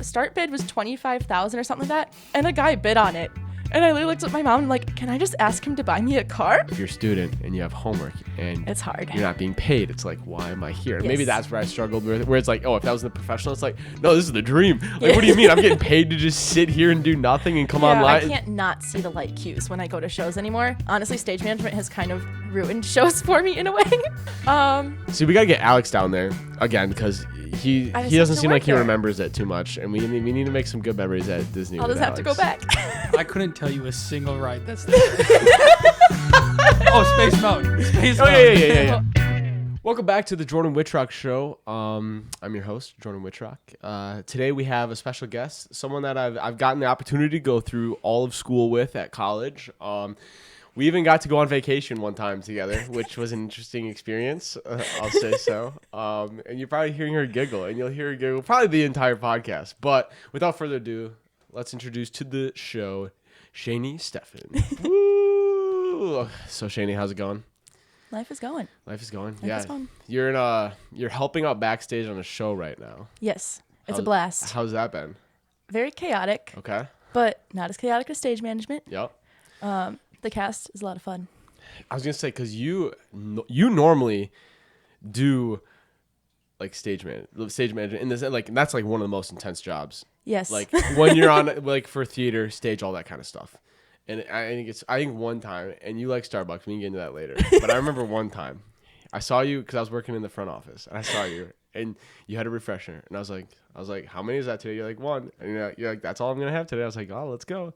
Start bid was $25,000 or something like that, and a guy bid on it. And I literally looked at my mom and I'm like, can I just ask him to buy me a car? If you're a student and you have homework and it's hard, you're not being paid, it's like, why am I here? Yes. Maybe that's where I struggled with, where it's like, oh, if that was the professional, it's like, no, this is the dream. Like, what do you mean? I'm getting paid to just sit here and do nothing and come online. I can't not see the light cues when I go to shows anymore. Honestly, stage management has kind of ruined shows for me in a way. See, we gotta get Alex down there again because he doesn't seem like he remembers it too much, and we need to make some good memories at Disney. I'll just have to go back. I couldn't tell you a single ride that's there. Oh, Space Mountain. Yeah. Welcome back to the Jordan Whitrock Show. I'm your host, Jordan Whitrock. Today we have a special guest, someone that I've gotten the opportunity to go through all of school with at college. We even got to go on vacation one time together, which was an interesting experience, I'll say so. And you're probably hearing her giggle, and you'll hear her giggle probably the entire podcast. But without further ado, let's introduce to the show, Shayne Steffen. Woo! So, Shayne, how's it going? Life is going. Life is going. Life is fun. You're helping out backstage on a show right now. Yes, it's a blast. How's that been? Very chaotic. Okay. But not as chaotic as stage management. Yep. The cast is a lot of fun. I was gonna say because you normally do like stage management in this, like, and that's like one of the most intense jobs. Yes. Like when you're on like for theater, stage, all that kind of stuff. And I think one time, and you like Starbucks, we can get into that later. But I remember one time, I saw you because I was working in the front office, and I saw you, and you had a refresher, and I was like, how many is that today? You're like, one, and you're like, that's all I'm gonna have today. I was like, oh, let's go.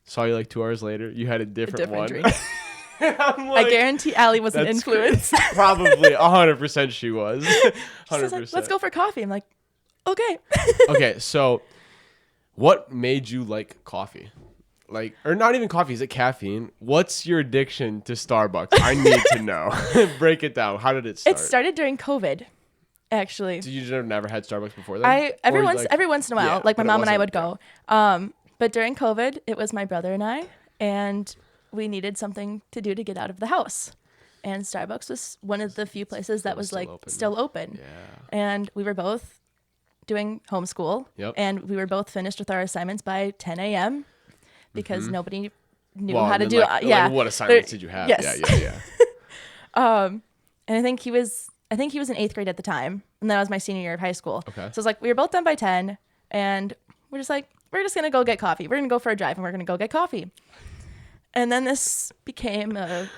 Saw you like 2 hours later, you had a different one. Drink. Like, I guarantee Allie was an influence. Probably 100% she was. 100%. Like, let's go for coffee. I'm like, okay. Okay, so what made you like coffee? Like, or not even coffee, is it caffeine? What's your addiction to Starbucks? I need to know. Break it down. How did it start? It started during COVID, actually. Did you never had Starbucks before that? Every once in a while, yeah, like my mom and I would go. But during COVID, it was my brother and I, and we needed something to do to get out of the house. And Starbucks was one of the few places that was like still open. Yeah. And we were both doing homeschool. Yep. And we were both finished with our assignments by 10 a.m. because nobody knew how to do it. Like, what assignments did you have? Yes. Yeah. And I think he was in 8th grade at the time, and that was my senior year of high school. Okay. So it's like we were both done by 10, and we're just like, we're just gonna go get coffee. We're gonna go for a drive, and we're gonna go get coffee. And then this became a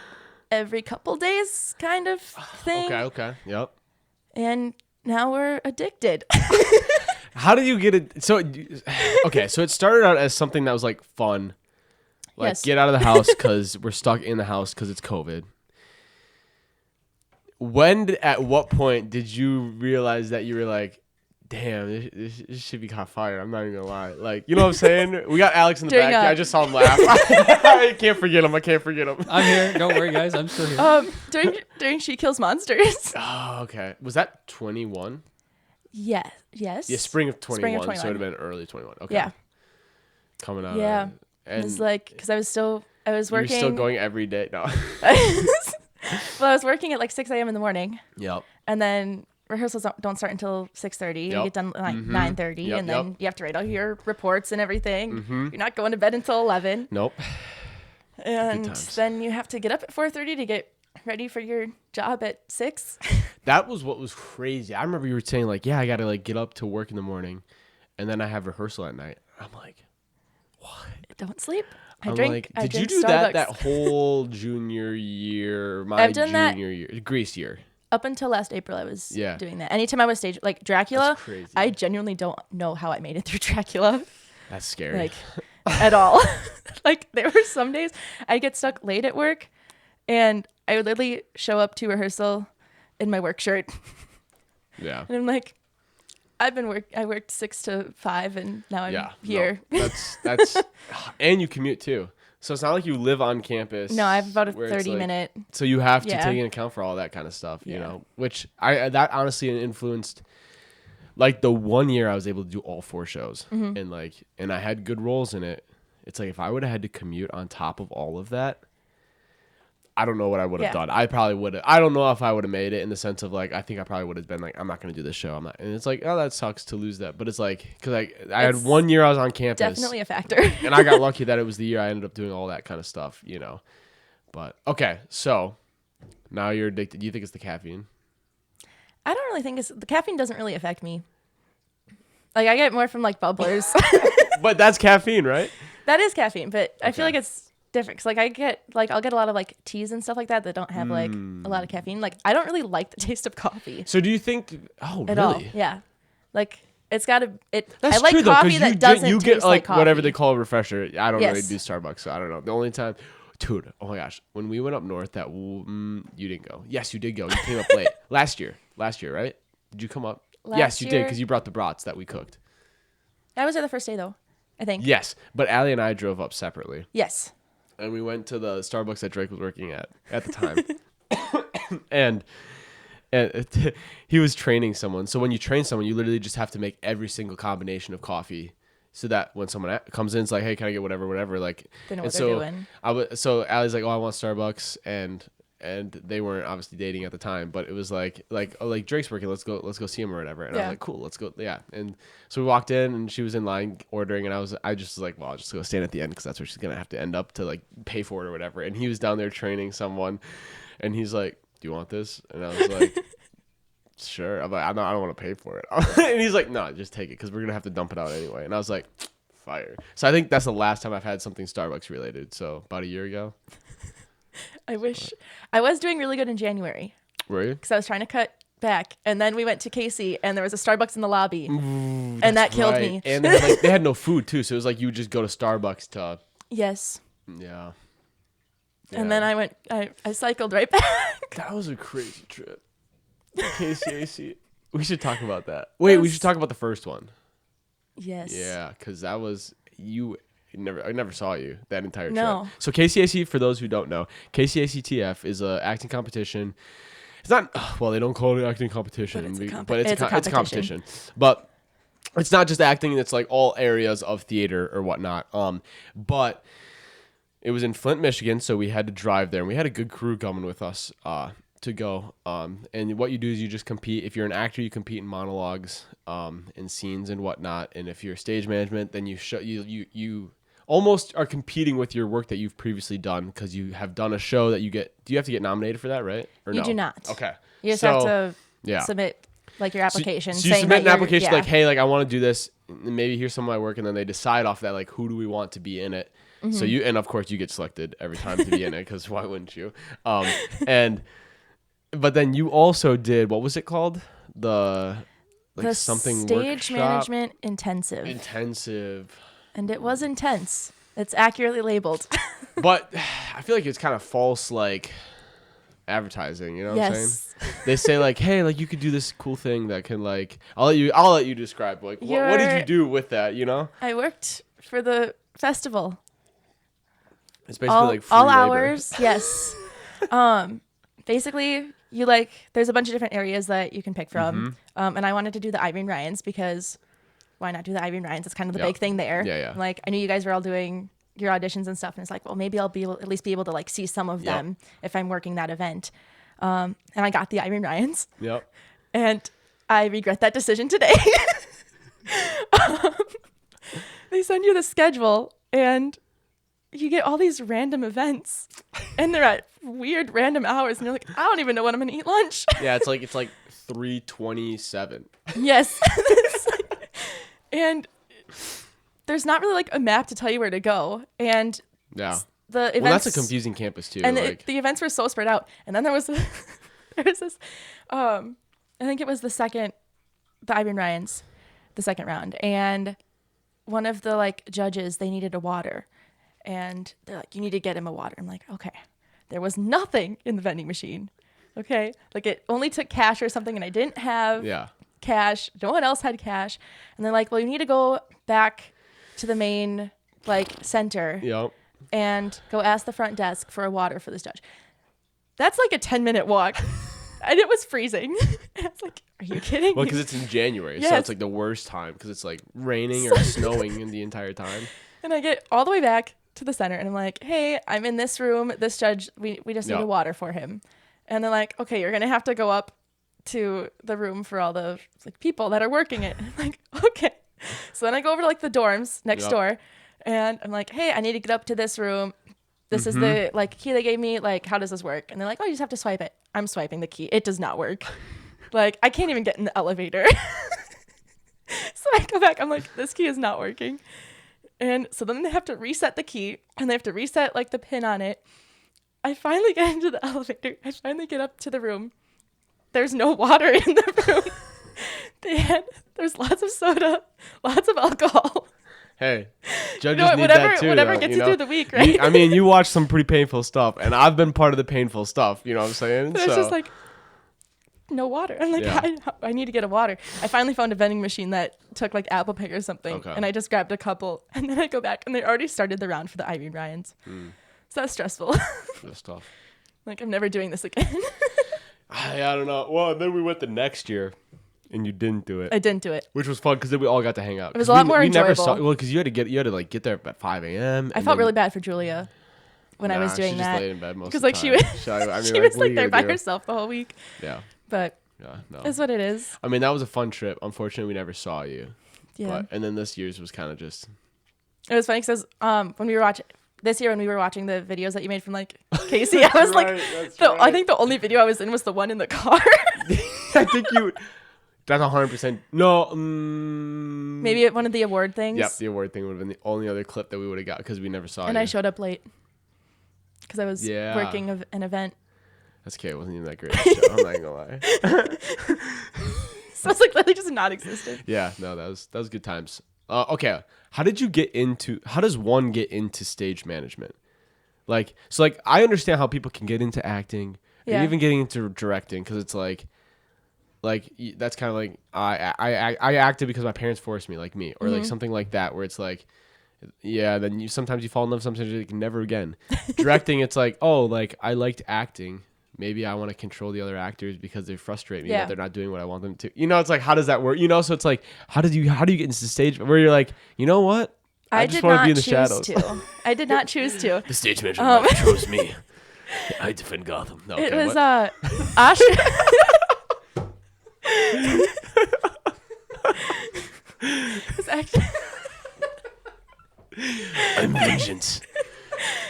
every couple days kind of thing. Okay. Yep. And now we're addicted. How do you get it? So it started out as something that was like fun, like Yes. get out of the house because we're stuck in the house because it's COVID. At what point did you realize that you were like, damn, this should be kind of fire? I'm not even gonna lie. Like, you know what I'm saying? We got Alex in the back. I just saw him laugh. I can't forget him. I'm here. Don't worry, guys. I'm still here. During She Kills Monsters. Oh, okay. Was that 21? Yes. Yeah, spring of 21. Spring of 21. So it would have been early 21. Okay. Yeah. Coming out. Yeah. And it was like, because I was working. You're still going every day? No. Well, I was working at like 6 a.m. in the morning. Yep. And then rehearsals don't start until 6:30. You get done like 9:30, and then you have to write all your reports and everything. You're not going to bed until 11. Nope. And then you have to get up at 4:30 to get ready for your job at 6. That was what was crazy. I remember you were saying like, yeah, I got to like get up to work in the morning, and then I have rehearsal at night. I'm like, what? Don't sleep. I I'm drink. like, did I you drink do Starbucks. that whole junior year? I've done that. Junior year, Grease year. Up until last April, I was doing that. Anytime I was stage, like Dracula, That's crazy. I genuinely don't know how I made it through Dracula. That's scary. Like, at all. Like, there were some days I'd get stuck late at work, and I would literally show up to rehearsal in my work shirt. Yeah. And I'm like, I worked 6 to 5, and now I'm here. No, that's and you commute too. So it's not like you live on campus. No, I have about a 30-minute. So you have to take into account for all that kind of stuff, you know, which that honestly influenced. Like the one year I was able to do all 4 shows, and I had good roles in it. It's like if I would have had to commute on top of all of that, I don't know what I would have Yeah. done. I probably would have. I don't know if I would have made it in the sense of like, I think I probably would have been like, I'm not going to do this show. I'm not. And it's like, oh, that sucks to lose that. But it's like, because I had It's 1 year I was on campus. Definitely a factor. And I got lucky that it was the year I ended up doing all that kind of stuff, you know. But okay, so now you're addicted. Do you think it's the caffeine? I don't really think the caffeine doesn't really affect me. Like I get more from like bubblers. But that's caffeine, right? That is caffeine, but I feel Okay. like it's different. 'Cause like I'll get a lot of like teas and stuff like that don't have like a lot of caffeine. Like I don't really like the taste of coffee So do you think? Oh, at really? all. Yeah, like it's gotta. That's I like true though, coffee because that doesn't you get taste like coffee. whatever they call a refresher. I don't really Yes. do Starbucks, so I don't know. The only time, dude. Oh my gosh, when we went up north, you didn't go. Yes, you did go. You came up late last year. Last year, right? Did you come up? Yes, Last you did year- because you brought the brats that we cooked. I was there the first day though. I think. Yes, but Allie and I drove up separately, Yes. and we went to the Starbucks that Drake was working at the time, and he was training someone. So when you train someone, you literally just have to make every single combination of coffee, so that when someone comes in, it's like, hey, can I get whatever, like. They know and what so they're doing. So Allie's like, oh, I want Starbucks, and they weren't obviously dating at the time, but it was like Drake's working, let's go see him or whatever. And I was Yeah. like, cool, let's go. Yeah. And so we walked in and she was in line ordering, and I just was like, well, I'll just go stand at the end because that's where she's gonna have to end up to like pay for it or whatever. And he was down there training someone, and he's like, do you want this? And I was like, sure. I'm like, I don't want to pay for it. And he's like, no, just take it because we're gonna have to dump it out anyway. And I was like, fire. So I think that's the last time I've had something Starbucks related. So about a year ago. I wish I was doing really good in January Were you? because I was trying to cut back, and then we went to Casey, and there was a Starbucks in the lobby, and that killed Right. me. And they had no food too, so it was like you would just go to Starbucks to. Yes. Yeah. And then I cycled right back. That was a crazy trip. KCAC. We should talk about that. Wait, we should talk about the first one. Yes. Yeah, because that was I never saw you that entire No. trip. So KCAC, for those who don't know, KCACTF is a acting competition. It's not well, they don't call it acting competition, But it's a a competition. But it's not just acting; it's like all areas of theater or whatnot. But it was in Flint, Michigan, so we had to drive there, and we had a good crew coming with us to go. And what you do is you just compete. If you're an actor, you compete in monologues, and scenes and whatnot. And if you're stage management, then you almost are competing with your work that you've previously done because you have done a show that you get. Do you have to get nominated for that, right? Or You no? do not. Okay. You just have to submit like your So- application. So you saying submit that an you're- application yeah. like, hey, like I want to do this. And maybe here's some of my work, and then they decide off that like who do we want to be in it. Mm-hmm. So and of course you get selected every time to be in it because why wouldn't you? But then you also did, what was it called? The something stage workshop? management intensive. And it was intense. It's accurately labeled. But I feel like it's kind of false, like advertising. You know what I'm Yes. saying? They say like, hey, like you could do this cool thing that can like, I'll let you describe like what did you do with that? You know? I worked for the festival. It's basically like free all labor. hours. Yes. Basically, there's a bunch of different areas that you can pick from. Mm-hmm. And I wanted to do the Irene Ryans because why not do the Irene Ryans? It's kind of the Yeah. big thing there. Yeah. Like I knew you guys were all doing your auditions and stuff, and it's like, well, maybe I'll at least be able to like see some of Yep. them if I'm working that event. And I got the Irene Ryans, Yep. and I regret that decision today. They send you the schedule, and you get all these random events, and they're at weird random hours, and you're like, I don't even know when I'm gonna eat lunch. Yeah, it's like 3:27. Yes. And there's not really like a map to tell you where to go. And Yeah. the events. Well, that's a confusing campus too. And like, the events were so spread out. And then there was this, I think it was the Irene Ryans, the second round. And one of the like judges, they needed a water. And they're like, you need to get him a water. I'm like, okay. There was nothing in the vending machine. Okay. Like it only took cash or something, and I didn't have yeah. cash. No one else had cash. And they're like, well, you need to go back to the main like center Yep. and go ask the front desk for a water for this judge. That's like a 10-minute walk. And it was freezing. And I was like, are you kidding Well, me? because it's in January, so Yes. it's like the worst time because it's like raining or snowing in the entire time. And I get all the way back to the center and I'm like, hey, I'm in this room. This judge, we just need a water for him. And they're like, okay, you're going to have to go up to the room for all the like people that are working it. And I'm like, okay. So then I go over to like the dorms next door and I'm like, hey, I need to get up to this room. This is the like key they gave me. Like, how does this work? And they're like, oh, you just have to swipe it. I'm swiping the key. It does not work. Like, I can't even get in the elevator. So I go back. I'm like, this key is not working. And so then they have to reset the key and they have to reset like the pin on it. I finally get into the elevator. I finally get up to the room. There's no water in the room. There's lots of soda, lots of alcohol. Hey, judges need that too. Whatever though, gets you through the week, right? I mean, you watch some pretty painful stuff, and I've been part of the painful stuff. You know what I'm saying? But it's just like, no water. I'm like, I need to get a water. I finally found a vending machine that took like Apple Pay or something, and I just grabbed a couple, and then I go back, and they already started the round for the Irene Ryans. So that's stressful. That's tough. Like, I'm never doing this again. I don't know. Well, then we went the next year. And you didn't do it. I didn't do it, which was fun because then we all got to hang out. It was a lot more enjoyable. Because you had to like get there at 5 a.m. I felt really bad for Julia when I was doing that. She just laid in bed most of because the like time. she was like there by herself the whole week. Yeah. But no. That's what it is. I mean, that was a fun trip. Unfortunately, we never saw you. Yeah. And then this year's was kind of just. It was funny because when we were watching this year when we were watching the videos that you made from like Casey, I was like, I think the only video I was in was the one in the car. I think you. That's 100%. No. Maybe at one of the award things. Yep, the award thing would have been the only other clip that we would have got because we never saw it. And I showed up late because I was working an event. That's okay. It wasn't even that great. I'm not gonna lie. So it's like literally just non-existent. Yeah, no, that was good times. Okay, how does one get into stage management? Like, so like I understand how people can get into acting and even getting into directing because it's like that's kind of like I acted because my parents forced me, like me, or like something like that, where it's like, then sometimes you fall in love, sometimes you can never again. Directing, it's like, oh, like I liked acting, maybe I want to control the other actors because they frustrate me that they're not doing what I want them to. You know, it's like, how does that work? You know, so it's like, how do you get into the stage where you're like, you know what? I just want to be in the shadows. I did not choose to. The stage manager chose me. I defend Gotham. No, it was Oscar. It's actually I'm vengeance.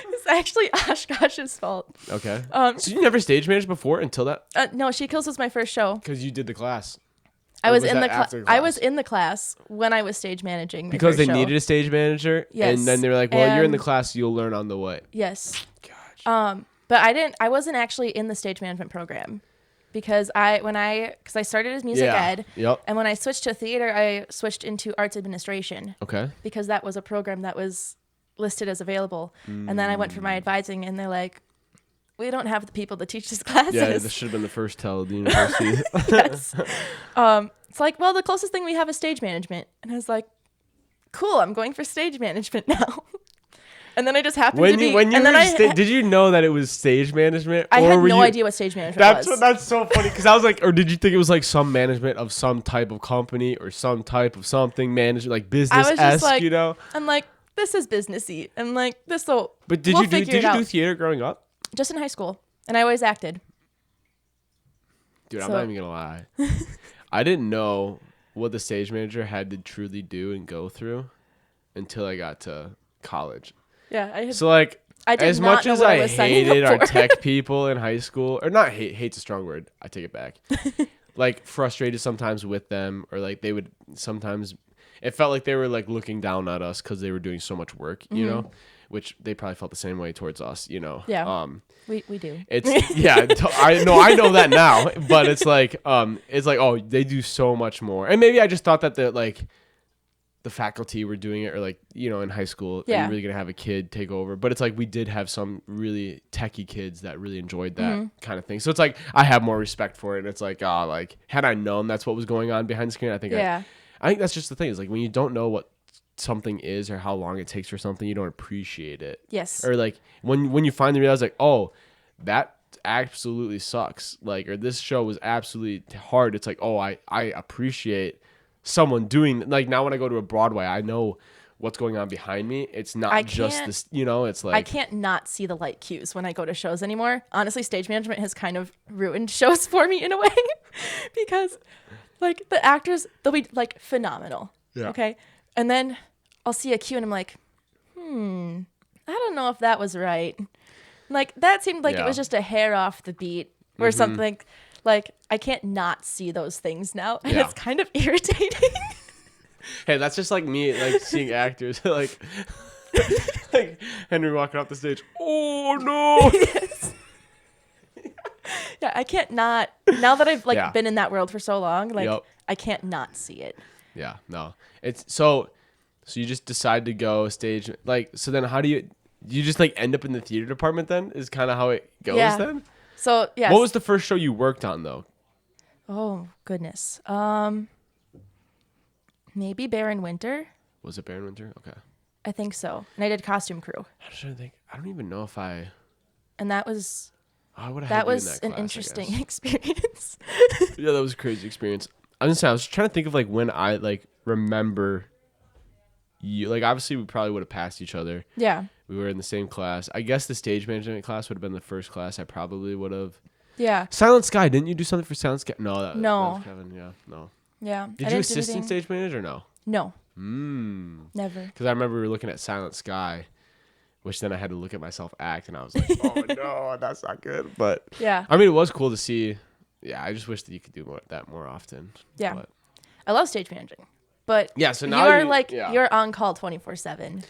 It's actually Oshkosh's fault. Okay. So you never stage managed before until that? No, She Kills was my first show. Because you did the class. I was in the class. I was in the class when I was stage managing. Because they needed a stage manager. Yes. And then they were like, well, you're in the class, you'll learn on the way. Yes. Gotcha. But I wasn't actually in the stage management program. Because I started as music ed, and when I switched to theater, I switched into arts administration. Okay. Because that was a program that was listed as available, and then I went for my advising, and they're like, "We don't have the people to teach these classes." Yeah, this should have been the first tell of the university. Yes. It's like, well, the closest thing we have is stage management, and I was like, "Cool, I'm going for stage management now." And then I just happened to be. Did you know that it was stage management? I had no idea what stage management was. That's so funny because I was like, or did you think it was like some management of some type of company or some type of something management, like business-esque, like, you know? I'm like, this is businessy. I'm like, this will. But did you do theater growing up? Just in high school, and I always acted. Dude, I'm not even gonna lie. I didn't know what the stage manager had to truly do and go through until I got to college. Yeah, I did as much as I hated our tech people in high school, or not hate's a strong word, I take it back. Like frustrated sometimes with them, or like they would sometimes, it felt like they were like looking down at us because they were doing so much work, you know, which they probably felt the same way towards us, you know. Yeah. We do. It's I know that now, but it's like oh, they do so much more, and maybe I just thought that the faculty were doing it, or like, you know, in high school, you're really gonna have a kid take over. But it's like we did have some really techie kids that really enjoyed that kind of thing. So it's like I have more respect for it. And it's like, like had I known that's what was going on behind the screen, I think I think that's just the thing. Is like when you don't know what something is or how long it takes for something, you don't appreciate it. Yes. Or like when you finally realize like, oh, that absolutely sucks. Like, or this show was absolutely hard. It's like, oh, I appreciate someone doing, like, now when I go to a Broadway, I know what's going on behind me. It's not I just can't- this, you know, it's like I can't not see the light cues when I go to shows anymore. Honestly, stage management has kind of ruined shows for me in a way because like the actors, they'll be like phenomenal. Yeah. Okay. And then I'll see a cue and I'm like, I don't know if that was right. Like that seemed like it was just a hair off the beat or something. Like I can't not see those things now. And it's kind of irritating. Hey, that's just like me, like seeing actors, like Henry walking off the stage. Oh no! Yeah, I can't not. Now that I've like been in that world for so long, like I can't not see it. Yeah, no. It's so you just decide to go stage, like, so then how do you just like end up in the theater department then? Is kind of how it goes then? So yeah. What was the first show you worked on though? Oh goodness. Maybe Baron Winter. Was it Baron Winter? Okay. I think so. And I did costume crew. I'm trying to think. I don't even know if I. And that was I would have. that was that an class, interesting experience. Yeah, that was a crazy experience. I was trying to think of like when I like remember you. Like obviously we probably would have passed each other. Yeah. We were in the same class. I guess the stage management class would have been the first class I probably would have. Yeah. Silent Sky, didn't you do something for Silent Sky? No, that was Kevin. Yeah, no. Yeah. Did you assist in stage manager or no? No. Never. Never. Because I remember we were looking at Silent Sky, which then I had to look at myself act, and I was like, oh no, that's not good. But Yeah. I mean, it was cool to see. Yeah, I just wish that you could do that more often. Yeah. But. I love stage managing. But Yeah, so now you're like you're on call 24/7.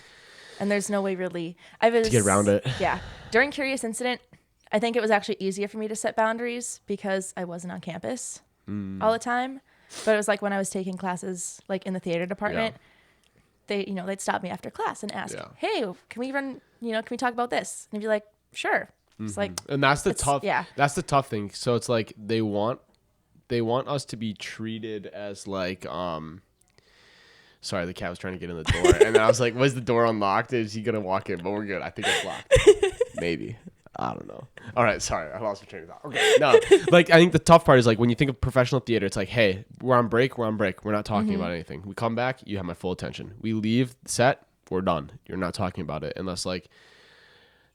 And there's no way really to get around it. Yeah. During Curious Incident, I think it was actually easier for me to set boundaries because I wasn't on campus all the time. But it was like when I was taking classes like in the theater department, they'd stop me after class and ask, "Hey, can we talk about this?" And I'd be like, "Sure." It's like, and that's the tough thing. So it's like they want us to be treated as like sorry, the cat was trying to get in the door, and then I was like, "Was the door unlocked? Is he gonna walk in?" But we're good. I think it's locked. Maybe. I don't know. All right, sorry, I lost my train of thought. Okay, no, like I think the tough part is like when you think of professional theater, it's like, hey, we're on break. We're not talking about anything. We come back, you have my full attention. We leave the set, we're done. You're not talking about it unless like,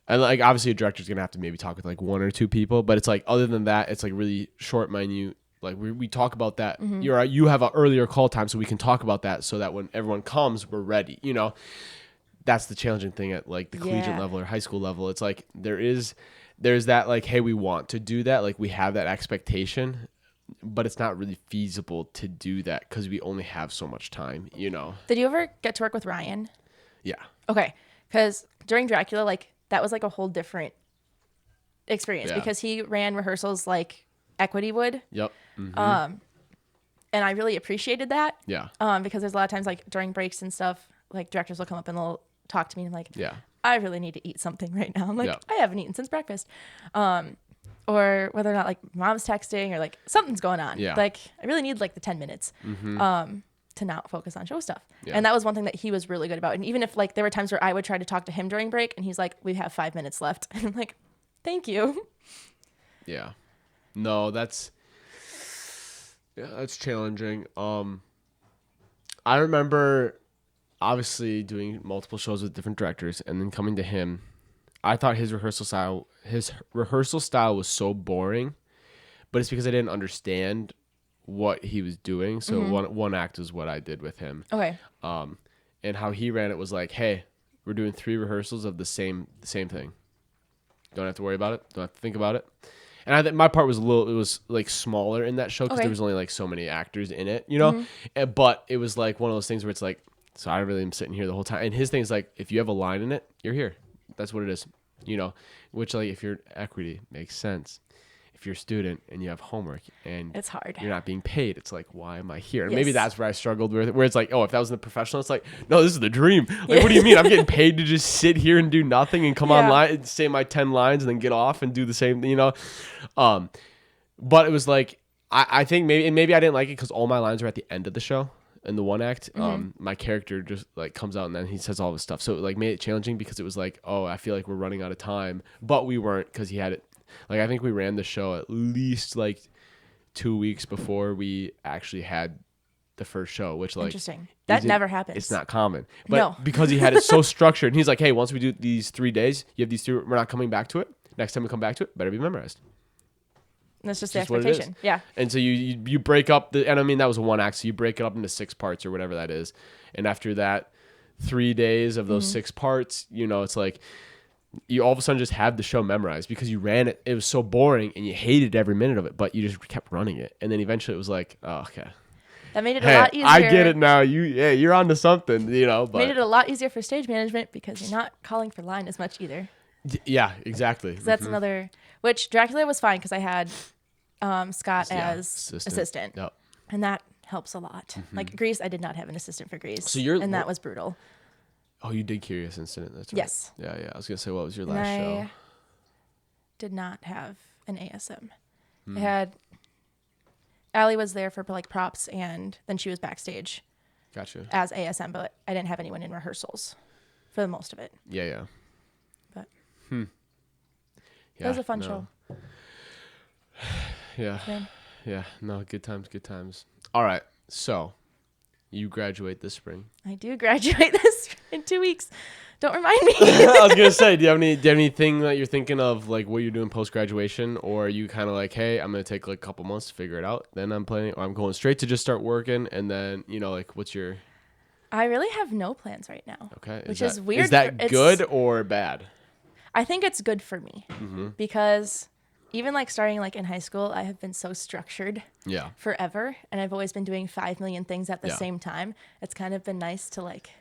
and like obviously a director's gonna have to maybe talk with like one or two people, but it's like other than that, it's like really short, minute. Like we talk about that. You have an earlier call time, so we can talk about that, so that when everyone comes, we're ready. You know. That's the challenging thing at like the collegiate level or high school level. It's like there's that like, hey, we want to do that. Like we have that expectation, but it's not really feasible to do that because we only have so much time, you know? Did you ever get to work with Ryan? Yeah. Okay. Because during Dracula, like that was like a whole different experience because he ran rehearsals like Equity would. Yep. And I really appreciated that. Yeah. Because there's a lot of times like during breaks and stuff, like directors will come up and they'll talk to me and I'm like, I really need to eat something right now. I'm like, I haven't eaten since breakfast. Or whether or not like mom's texting or like something's going on. Yeah. Like I really need like the 10 minutes to not focus on show stuff. Yeah. And that was one thing that he was really good about. And even if like there were times where I would try to talk to him during break and he's like, we have 5 minutes left. And I'm like, thank you. Yeah. No, that's challenging. I remember obviously doing multiple shows with different directors and then coming to him. I thought his rehearsal style was so boring, but it's because I didn't understand what he was doing. So one act is what I did with him. Okay. And how he ran it was like, hey, we're doing 3 rehearsals of the same thing. Don't have to worry about it. Don't have to think about it. And I think my part was it was like smaller in that show because there was only like so many actors in it, you know? But it was like one of those things where it's like, so I really am sitting here the whole time. And his thing is like, if you have a line in it, you're here. That's what it is, you know? Which like, if you're Equity, makes sense. If you're a student and you have homework and it's hard, you're not being paid, it's like, why am I here? And maybe that's where I struggled with it, where it's like, oh, if that was in the professional, it's like, no, this is the dream. Like, what do you mean? I'm getting paid to just sit here and do nothing and come online and say my 10 lines and then get off and do the same, you know? But it was like, I think maybe I didn't like it because all my lines are at the end of the show. In the one act, my character just like comes out and then he says all this stuff. So it like made it challenging because it was like, oh, I feel like we're running out of time, but we weren't because he had it. Like, I think we ran the show at least like 2 weeks before we actually had the first show, which like interesting. That never happens. It's not common, but No. because he had it so structured, and he's like, hey, once we do these 3 days, you have these 3. We're not coming back to it. Next time we come back to it, better be memorized. And that's just It's the expectation. Yeah. And so you break up and I mean that was a 1 act, so you break it up into 6 parts or whatever that is, and after that 3 days of those 6 parts, it's like you all of a sudden just have the show memorized because you ran it. It was so boring and you hated every minute of it, but you just kept running it, and then eventually it was like, oh, okay. That made it a lot easier. I get it now. You're onto something, But made it a lot easier for stage management because you're not calling for line as much either. Yeah, exactly. That's another. Which Dracula was fine because I had Scott as assistant. Yep. And that helps a lot. Like Grease, I did not have an assistant for Grease. So that was brutal. Oh, you did Curious Incident. That's right. Yes. Yeah. I was gonna say, what was your last show? I did not have an ASM. I had. Allie was there for like props, and then she was backstage. Gotcha. As ASM, but I didn't have anyone in rehearsals for the most of it. Yeah. But Yeah, it was a fun show. Yeah. Yeah. No, good times. All right. So, you graduate this spring. I do graduate this in 2 weeks. Don't remind me. I was gonna say, do you have anything that you're thinking of, like what you're doing post graduation, or are you kind of like, hey, I'm gonna take like a couple months to figure it out, then I'm planning, or I'm going straight to just start working, and then like what's your? I really have no plans right now. Okay, which is weird. Is that good or bad? I think it's good for me because even like starting like in high school, I have been so structured. Yeah. Forever, and I've always been doing 5 million things at the same time. It's kind of been nice to like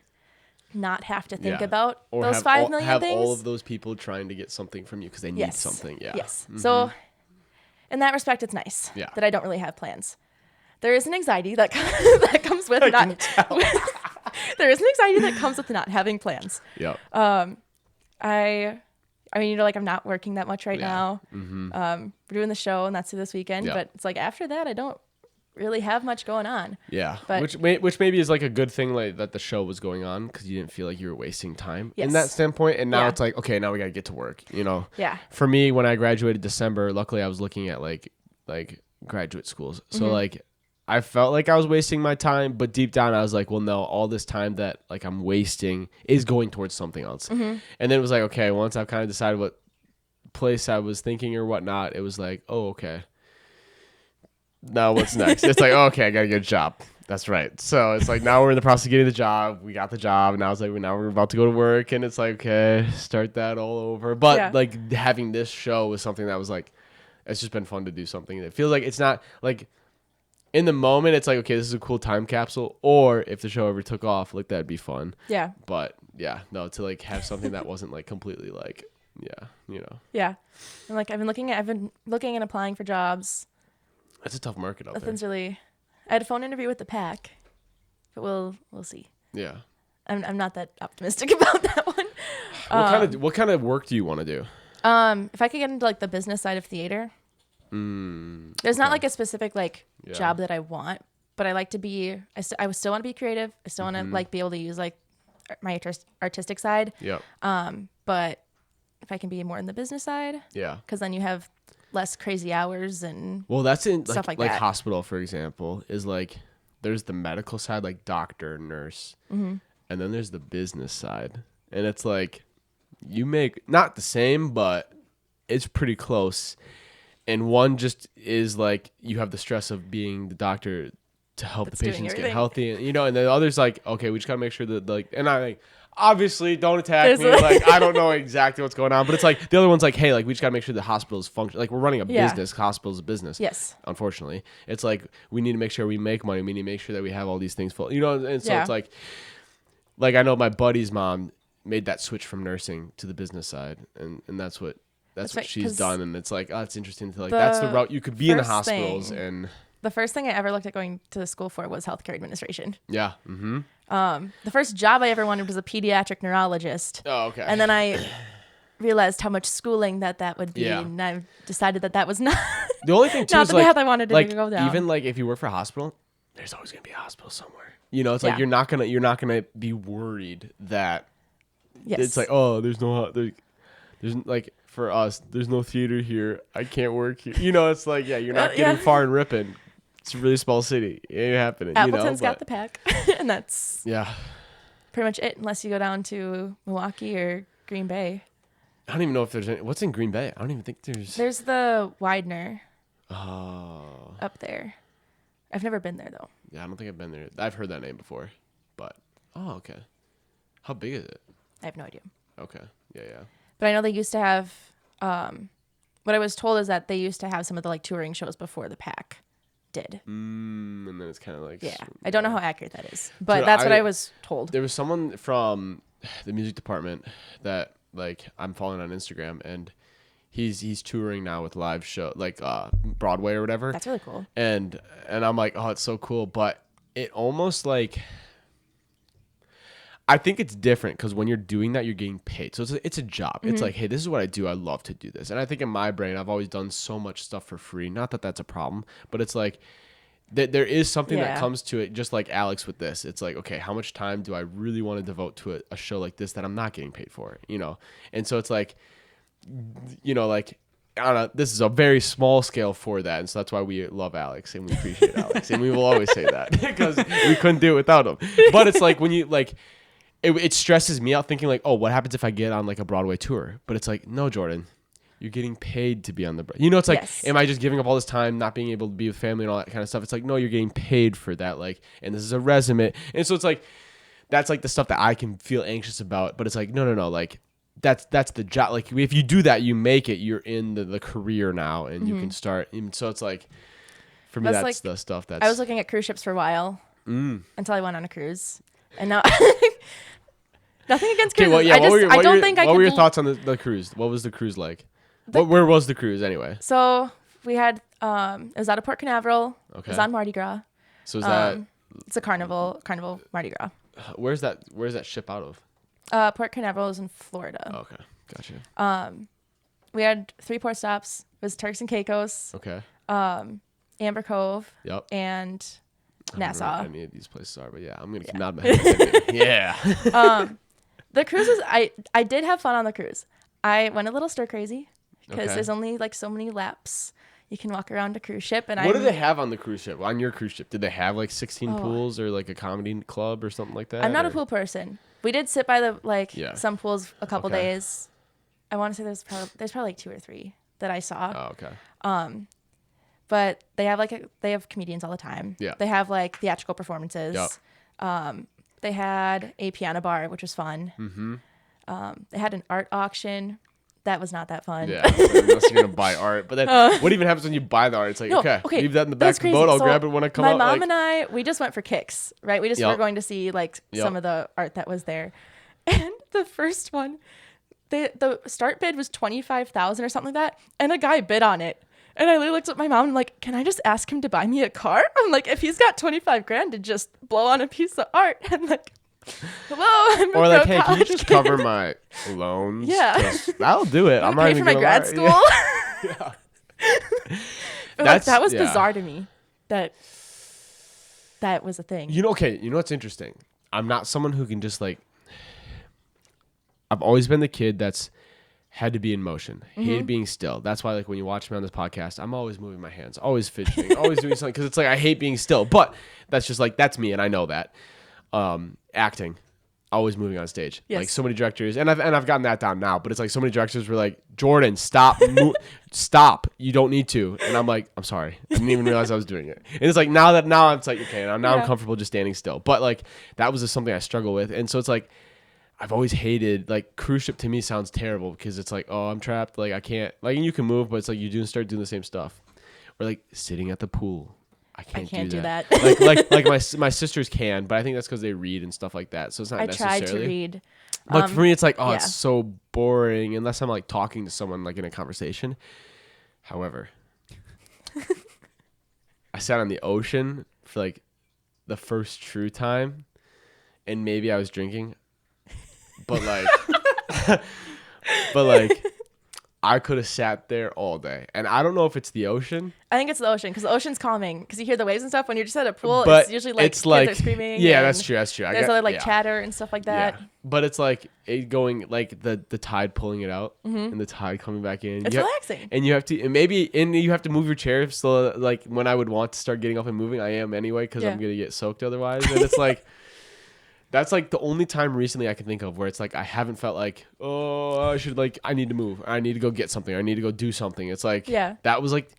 not have to think about or those 5 million have things. all of those people trying to get something from you because they need something. Yeah. Yes. So in that respect, it's nice that I don't really have plans. There is an anxiety that that comes with not. There is an anxiety that comes with not having plans. Yeah. I mean, like I'm not working that much right now. We're doing the show, and that's this weekend. But it's like after that, I don't really have much going on. Yeah, but which maybe is like a good thing, like that the show was going on because you didn't feel like you were wasting time in that standpoint. And now it's like, okay, now we gotta get to work. Yeah. For me, when I graduated December, luckily I was looking at like graduate schools, so like I felt like I was wasting my time, but deep down I was like, well, no, all this time that like I'm wasting is going towards something else. And then it was like, okay, once I've kind of decided what place I was thinking or whatnot, it was like, oh, okay. Now what's next? It's like, oh, okay, I gotta get a job. That's right. So it's like now we're in the process of getting the job. We got the job, and now it's like now we're about to go to work, and it's like, okay, start that all over. But like having this show was something that was like, it's just been fun to do something. It feels like it's not like in the moment. It's like, okay, this is a cool time capsule. Or if the show ever took off, like that'd be fun. Yeah. But yeah, no, to like have something that wasn't like completely like, Yeah. And like I've been looking and applying for jobs. It's a tough market out Nothing's there. really. I had a phone interview with the Pack, but we'll see. Yeah. I'm not that optimistic about that one. What kind of work do you want to do? If I could get into like the business side of theater, there's not like a specific like job that I want, but I like to be. I would still want to be creative. I still want to like be able to use like my artistic side. Yeah. But if I can be more in the business side, because then you have less crazy hours and that's in stuff like that. Like hospital, for example, is like there's the medical side, like doctor, nurse, and then there's the business side, and it's like you make not the same, but it's pretty close. And one just is like you have the stress of being the doctor to help the patients get healthy, and and the other's like, okay, we just gotta make sure that like, and I like. Obviously, don't attack me. Like, I don't know exactly what's going on, but it's like the other one's like, hey, like we just gotta make sure the hospitals function. Like we're running a business. Hospital's a business. Yes. Unfortunately, it's like we need to make sure we make money. We need to make sure that we have all these things full. And so it's like I know my buddy's mom made that switch from nursing to the business side, and that's what she's done. And it's like, oh, it's interesting to like that's the route you could be in the hospitals and. The first thing I ever looked at going to school for was healthcare administration. Yeah. The first job I ever wanted was a pediatric neurologist. Oh, okay. And then I realized how much schooling that would be, and I decided that was not the only thing too not is the like, path I wanted to like, go down. Even like if you work for a hospital, there's always gonna be a hospital somewhere. It's like you're not gonna be worried that it's like, oh, there's like for us, there's no theater here. I can't work here. It's like, you're not getting far in Ripon. It's a really small city. It ain't happening. Appleton's you know, got the pack, and that's yeah. pretty much it. Unless you go down to Milwaukee or Green Bay. I don't even know if there's any. What's in Green Bay? I don't even think there's. There's the Widener Oh. up there. I've never been there though. Yeah, I don't think I've been there. I've heard that name before, but okay. How big is it? I have no idea. Okay. Yeah. But I know they used to have. What I was told is that they used to have some of the like touring shows before the pack did. And then it's kind of like. Yeah, I don't know how accurate that is, but Dude, that's what I was told. There was someone from the music department that like I'm following on Instagram, and he's touring now with live show like Broadway or whatever. That's really cool. And I'm like, oh, it's so cool, but it almost like. I think it's different because when you're doing that, you're getting paid. So it's a job. Mm-hmm. It's like, hey, this is what I do. I love to do this. And I think in my brain, I've always done so much stuff for free. Not that that's a problem, but it's like there is something that comes to it, just like Alex with this. It's like, okay, how much time do I really want to devote to a show like this that I'm not getting paid for, you know? And so it's like, you know, like, I don't know, this is a very small scale for that. And so that's why we love Alex and we appreciate Alex. And we will always say that because we couldn't do it without him. But it's like when you like, it stresses me out thinking like, oh, what happens if I get on like a Broadway tour? But it's like, no, Jordan, you're getting paid to be on the, you know, it's like, am I just giving up all this time, not being able to be with family and all that kind of stuff? It's like, no, you're getting paid for that. Like, and this is a resume. And so it's like, that's like the stuff that I can feel anxious about. But it's like, no. Like that's the job. Like if you do that, you make it, you're in the career now and you can start. And so it's like, for me, that's like, the stuff that's. I was looking at cruise ships for a while until I went on a cruise. And now nothing against cruises. Well, yeah, What were your thoughts on the cruise? What was the cruise like? Where was the cruise anyway? So we had it was out of Port Canaveral. Okay. It was on Mardi Gras. So is that it's a carnival Mardi Gras. Where's that ship out of? Port Canaveral is in Florida. Oh, okay, gotcha. We had 3 port stops. It was Turks and Caicos. Okay. Amber Cove. Yep. And Nassau. I don't know what any of these places are, but yeah, I'm gonna nod my head. Yeah. The cruises, I did have fun on the cruise. I went a little stir crazy because there's only like so many laps you can walk around a cruise ship. And what do they have on the cruise ship? On your cruise ship, did they have like 16 pools or like a comedy club or something like that? I'm not a pool person. We did sit by the some pools a couple days. I want to say there's probably like 2 or 3 that I saw. Oh, okay. But they have comedians all the time. Yeah. They have like theatrical performances. Yep. They had a piano bar, which was fun. Mm-hmm. They had an art auction. That was not that fun. Yeah, unless you're gonna buy art. But then, what even happens when you buy the art? It's like, okay, leave that in the back of the boat. I'll grab it when I come out. My mom and I, we just went for kicks, right? We just were going to see like some of the art that was there. And the first one, the start bid was $25,000 or something like that, and a guy bid on it. And I literally looked at my mom and I'm like, can I just ask him to buy me a car? I'm like, if he's got $25,000 to just blow on a piece of art, I'm like, hello. Or like, hey, can you just cover my loans? Yeah. I'll do it. I'm not pay even for my grad school. Yeah. That was bizarre to me. That was a thing. You know what's interesting? I'm not someone who can just like. I've always been the kid that's had to be in motion, hated being still. That's why, like, when you watch me on this podcast, I'm always moving my hands, always fidgeting, always doing something, because it's like I hate being still. But that's just like, that's me, and I know that. Acting, always moving on stage. Yes. Like so many directors, and I've gotten that down now. But it's like so many directors were like, Jordan, stop, stop. You don't need to. And I'm like, I'm sorry, I didn't even realize I was doing it. And it's like now it's like, okay, now I'm comfortable just standing still. But like that was just something I struggle with, and so it's like. I've always hated, like, cruise ship to me sounds terrible because it's like, oh, I'm trapped. Like, I can't, like, and you can move, but it's like you start doing the same stuff. Or like sitting at the pool. I can't do that. like my sisters can, but I think that's because they read and stuff like that. So it's not necessarily. I tried to read. But for me, it's like, it's so boring unless I'm like talking to someone like in a conversation. However, I sat on the ocean for like the first true time, and maybe I was drinking. But like I could have sat there all day. And I don't know if it's the ocean. I think it's the ocean because the ocean's calming because you hear the waves and stuff. When you're just at a pool, But it's usually like it's kids like, are screaming. yeah, and that's true. There's other like chatter and stuff like that. Yeah. But it's like it going like the tide pulling it out and the tide coming back in. It's relaxing. And you have to you have to move your chair. So like when I would want to start getting up and moving, I am anyway because I'm gonna get soaked otherwise. And it's like that's like the only time recently I can think of where it's like I haven't felt like, oh, I need to move. I need to go get something. I need to go do something. It's like that was like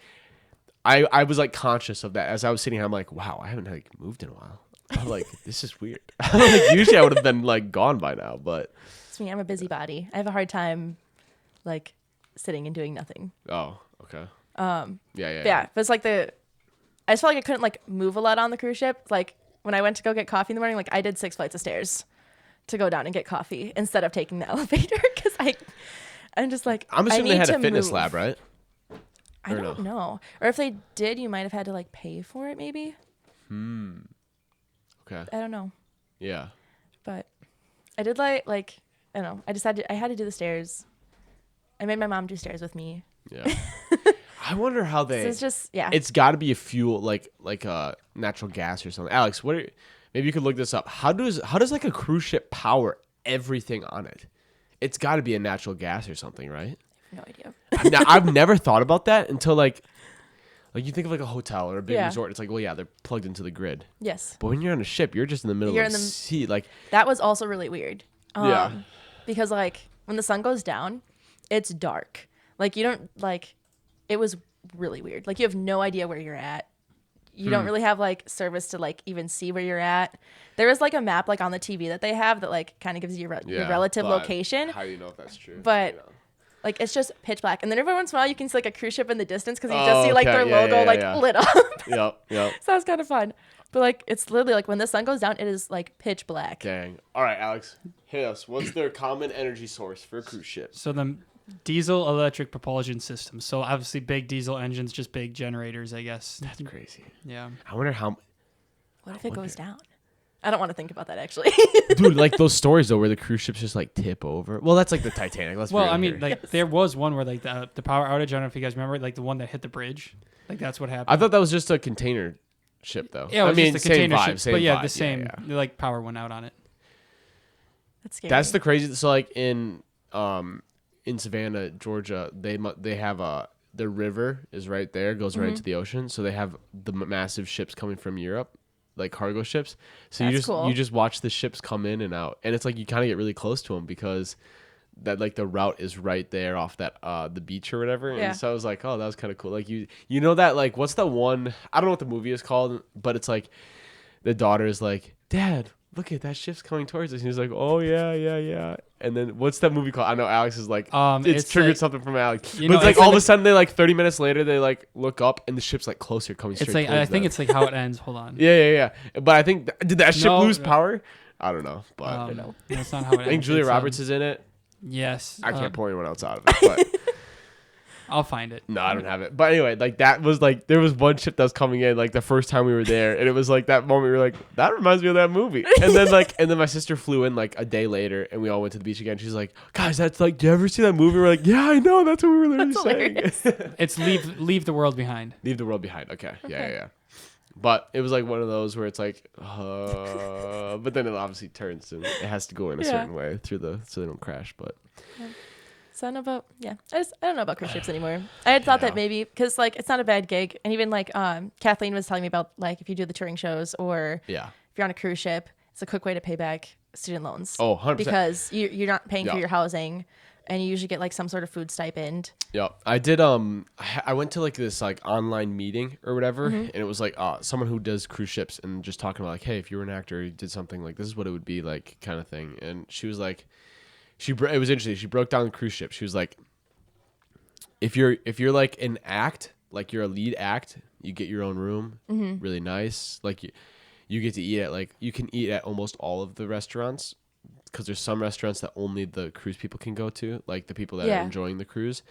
I was like conscious of that as I was sitting here. I'm like, wow, I haven't like moved in a while. I'm like, this is weird. Like usually I would have been like gone by now, but it's me. I'm a busybody. I have a hard time like sitting and doing nothing. Oh, okay. Yeah. But it's like I just felt like I couldn't like move a lot on the cruise ship. Like when I went to go get coffee in the morning, like I did 6 flights of stairs to go down and get coffee instead of taking the elevator because I'm just like, I'm assuming they had a fitness move. lab, right? I don't know. Or if they did, you might have had to like pay for it maybe. Okay. I don't know. Yeah. But I did like I don't know. I had to do the stairs. I made my mom do stairs with me. Yeah. I wonder how they. So it's just It's got to be a fuel like natural gas or something. Alex, maybe you could look this up. How does like a cruise ship power everything on it? It's got to be a natural gas or something, right? I have no idea. Now, I've never thought about that until like you think of like a hotel or a big resort. It's like, well, yeah, they're plugged into the grid. Yes. But when you're on a ship, you're just in the middle of the sea. Like that was also really weird. Yeah. Because like when the sun goes down, it's dark. Like you don't like. It was really weird. Like you have no idea where you're at. You don't really have like service to like even see where you're at. There is like a map like on the TV that they have that like kind of gives you your relative location. How do you know if that's true? But like it's just pitch black, and then every once in a while you can see like a cruise ship in the distance because you just see like their logo lit up. Yep. So that's kind of fun. But like it's literally like when the sun goes down, it is like pitch black. Dang. All right, Alex, hit us. What's their common energy source for a cruise ship? So the diesel electric propulsion system. So obviously big diesel engines, just big generators, I guess. That's crazy. Yeah. I wonder how. What if it goes down? I don't want to think about that actually. Dude, like those stories though, where the cruise ships just like tip over. Well, that's like the Titanic. Well, I mean, like there was one where like the power outage. I don't know if you guys remember, like the one that hit the bridge. Like that's what happened. I thought that was just a container ship though. Yeah, it was just a container same ship. But yeah, vibe. the same. Like power went out on it. That's scary. That's the crazy. So like in Savannah, Georgia, they have the river is right there, goes right into the ocean. So they have the massive ships coming from Europe, like cargo ships. So you just watch the ships come in and out, and it's like you kind of get really close to them because that like the route is right there off that the beach or whatever. And so I was like, oh, that was kind of cool. Like you know that like what's that one? I don't know what the movie is called, but it's like the daughter is like, Dad, look at that ship's coming towards us. And he's like, oh yeah. And then what's that movie called? I know Alex is like, it's triggered like, something from Alex. But it's like all of a sudden they like 30 minutes later they like look up and the ship's like closer coming straight. It's like I think it's like how it ends. Hold on. Yeah. But I think did that ship lose power? I don't know, but that's not how it ends. I think Julia Roberts is in it. Yes. I can't pull anyone else out of it, but I'll find it. No, I don't have it. But anyway, like that was like there was one ship that was coming in like the first time we were there, and it was like that moment we were like, that reminds me of that movie. And then my sister flew in like a day later, and we all went to the beach again. She's like, guys, that's like, do you ever see that movie? We're like, yeah, I know. That's what we were literally saying. It's leave the world behind. Leave the world behind. Okay. Yeah. But it was like one of those where it's like, but then it obviously turns and it has to go in a certain way so they don't crash. But so I don't know about I don't know about cruise ships anymore. I had thought that maybe because like it's not a bad gig, and even like Kathleen was telling me about like if you do the touring shows or if you're on a cruise ship, it's a quick way to pay back student loans. Oh, 100%. Because you're not paying for your housing. And you usually get like some sort of food stipend. Yeah, I did. I went to like this like online meeting or whatever, and it was like someone who does cruise ships and just talking about like, hey, if you were an actor, you did something like this is what it would be like, kind of thing. And she was like, it was interesting. She broke down the cruise ship. She was like, if you're like an act, like you're a lead act, you get your own room, really nice. Like you get to eat at like you can eat at almost all of the restaurants. Because there's some restaurants that only the cruise people can go to, like the people that are enjoying the cruise.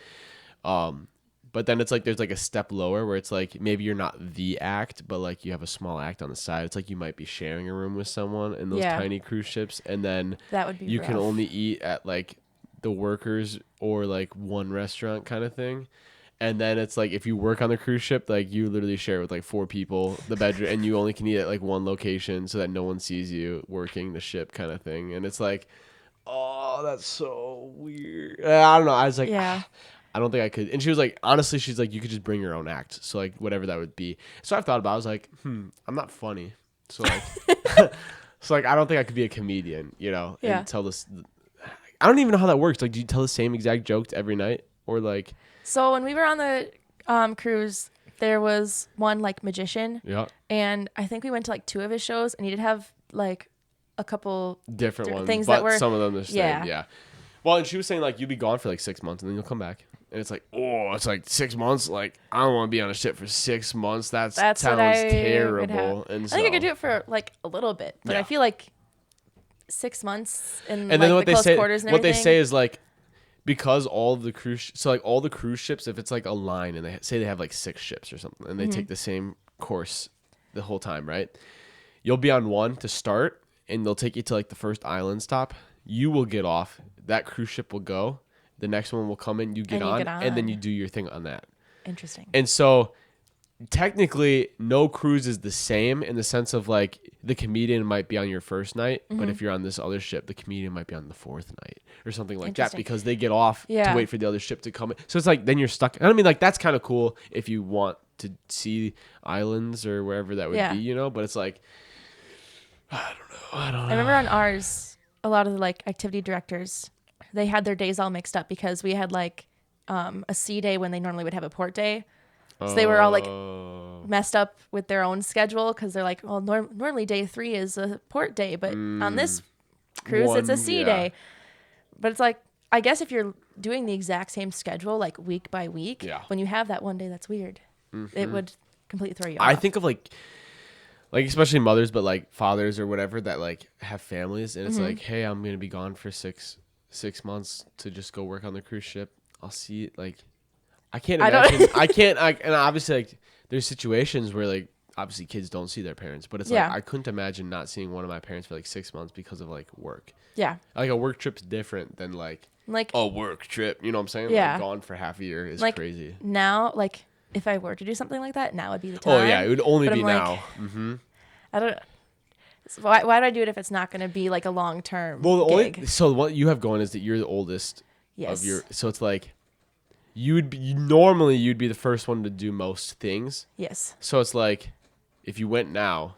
But then it's like there's like a step lower where it's like maybe you're not the act, but like you have a small act on the side. It's like you might be sharing a room with someone in those tiny cruise ships, and then that would be you rough. can only eat at like the workers or like one restaurant kind of thing. And then it's like if you work on the cruise ship, like you literally share with like 4 people the bedroom, and you only can eat at like one location so that no one sees you working the ship kind of thing. And it's like, oh, that's so weird. I don't know. I was like, Yeah. I don't think I could. And she was like, honestly, she's like, you could just bring your own act. So like whatever that would be. So I've thought about it. I was like, I'm not funny. So like, so like I don't think I could be a comedian, you know, Yeah. and tell this. I don't even know how that works. Like, do you tell the same exact jokes every night, or like? So when we were on the cruise, there was one like magician, Yeah. and I think we went to like 2 of his shows, and he did have like a couple Different ones, things but that were some of them the same. yeah. Yeah. Well, and she was saying like you'd be gone for like 6 months and then you'll come back, and it's like, oh, it's like 6 months. Like I don't want to be on a ship for 6 months. That That's sounds what I would terrible. have. And I think I could do it for like a little bit, but Yeah. I feel like 6 months in And like then the what they close say, quarters and what they everything. say is like, because all of the so like all the cruise ships, if it's like a line and they say they have like 6 ships or something, and they take the same course the whole time, right? You'll be on one to start, and they'll take you to like the first island stop. You will get off. That cruise ship will go. The next one will come in. You get, And you on, get and then on. you do your thing on that. Interesting. And so technically no cruise is the same in the sense of like the comedian might be on your first night, but if you're on this other ship, the comedian might be on the 4th night or something like that, Interesting. because they get off to Yeah. wait for the other ship to come in. So it's like then you're stuck. I mean, like that's kind of cool if you want to see islands or wherever that would Yeah. be, you know, but it's like I don't know. I remember on ours, a lot of the like activity directors, they had their days all mixed up because we had like a sea day when they normally would have a port day. So they were all like messed up with their own schedule because they're like, well, normally day 3 is a port day, but on this cruise, it's a sea day. But it's like, I guess if you're doing the exact same schedule, like week by week, when you have that one day that's weird, it would completely throw you off. I think of like especially mothers, but like fathers or whatever that like have families, and it's like, hey, I'm gonna be gone for six months to just go work on the cruise ship. I'll see it. Like, I can't imagine. And obviously, like, there's situations where like obviously kids don't see their parents, but it's like I couldn't imagine not seeing one of my parents for like 6 months because of like work. Yeah. Like a work trip's different than like a work trip. You know what I'm saying? Yeah. Like gone for half a year is like, crazy. Now, like, if I were to do something like that, now would be the time. Oh yeah, it would only But be I'm like, now. Mm-hmm. I don't. Why do I do it if it's not going to be like a long term gig? What you have going is that you're the oldest Yes. of your. So it's like you'd be the first one to do most things. Yes. So it's like if you went now,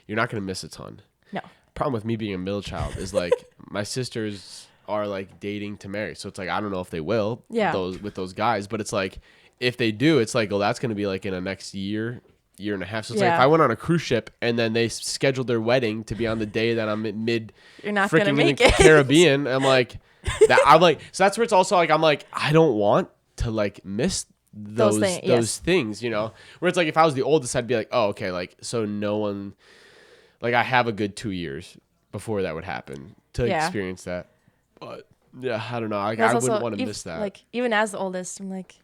you're not going to miss a ton. No. Problem with me being a middle child is like my sisters are like dating to marry, so it's like I don't know if they will. Yeah. With those guys, but it's like if they do, it's like, oh, that's going to be like in the next year and a half. So it's like if I went on a cruise ship and then they scheduled their wedding to be on the day that I'm in mid You're not going to freaking make in the it. Caribbean, I'm like I'm like, so that's where it's also like I'm like I don't want to like miss those things, you know. Where it's like if I was the oldest, I'd be like, oh, okay, like so no one, like I have a good 2 years before that would happen to experience that. But yeah, I don't know. Like, I wouldn't want to miss that. Like even as the oldest, I'm like,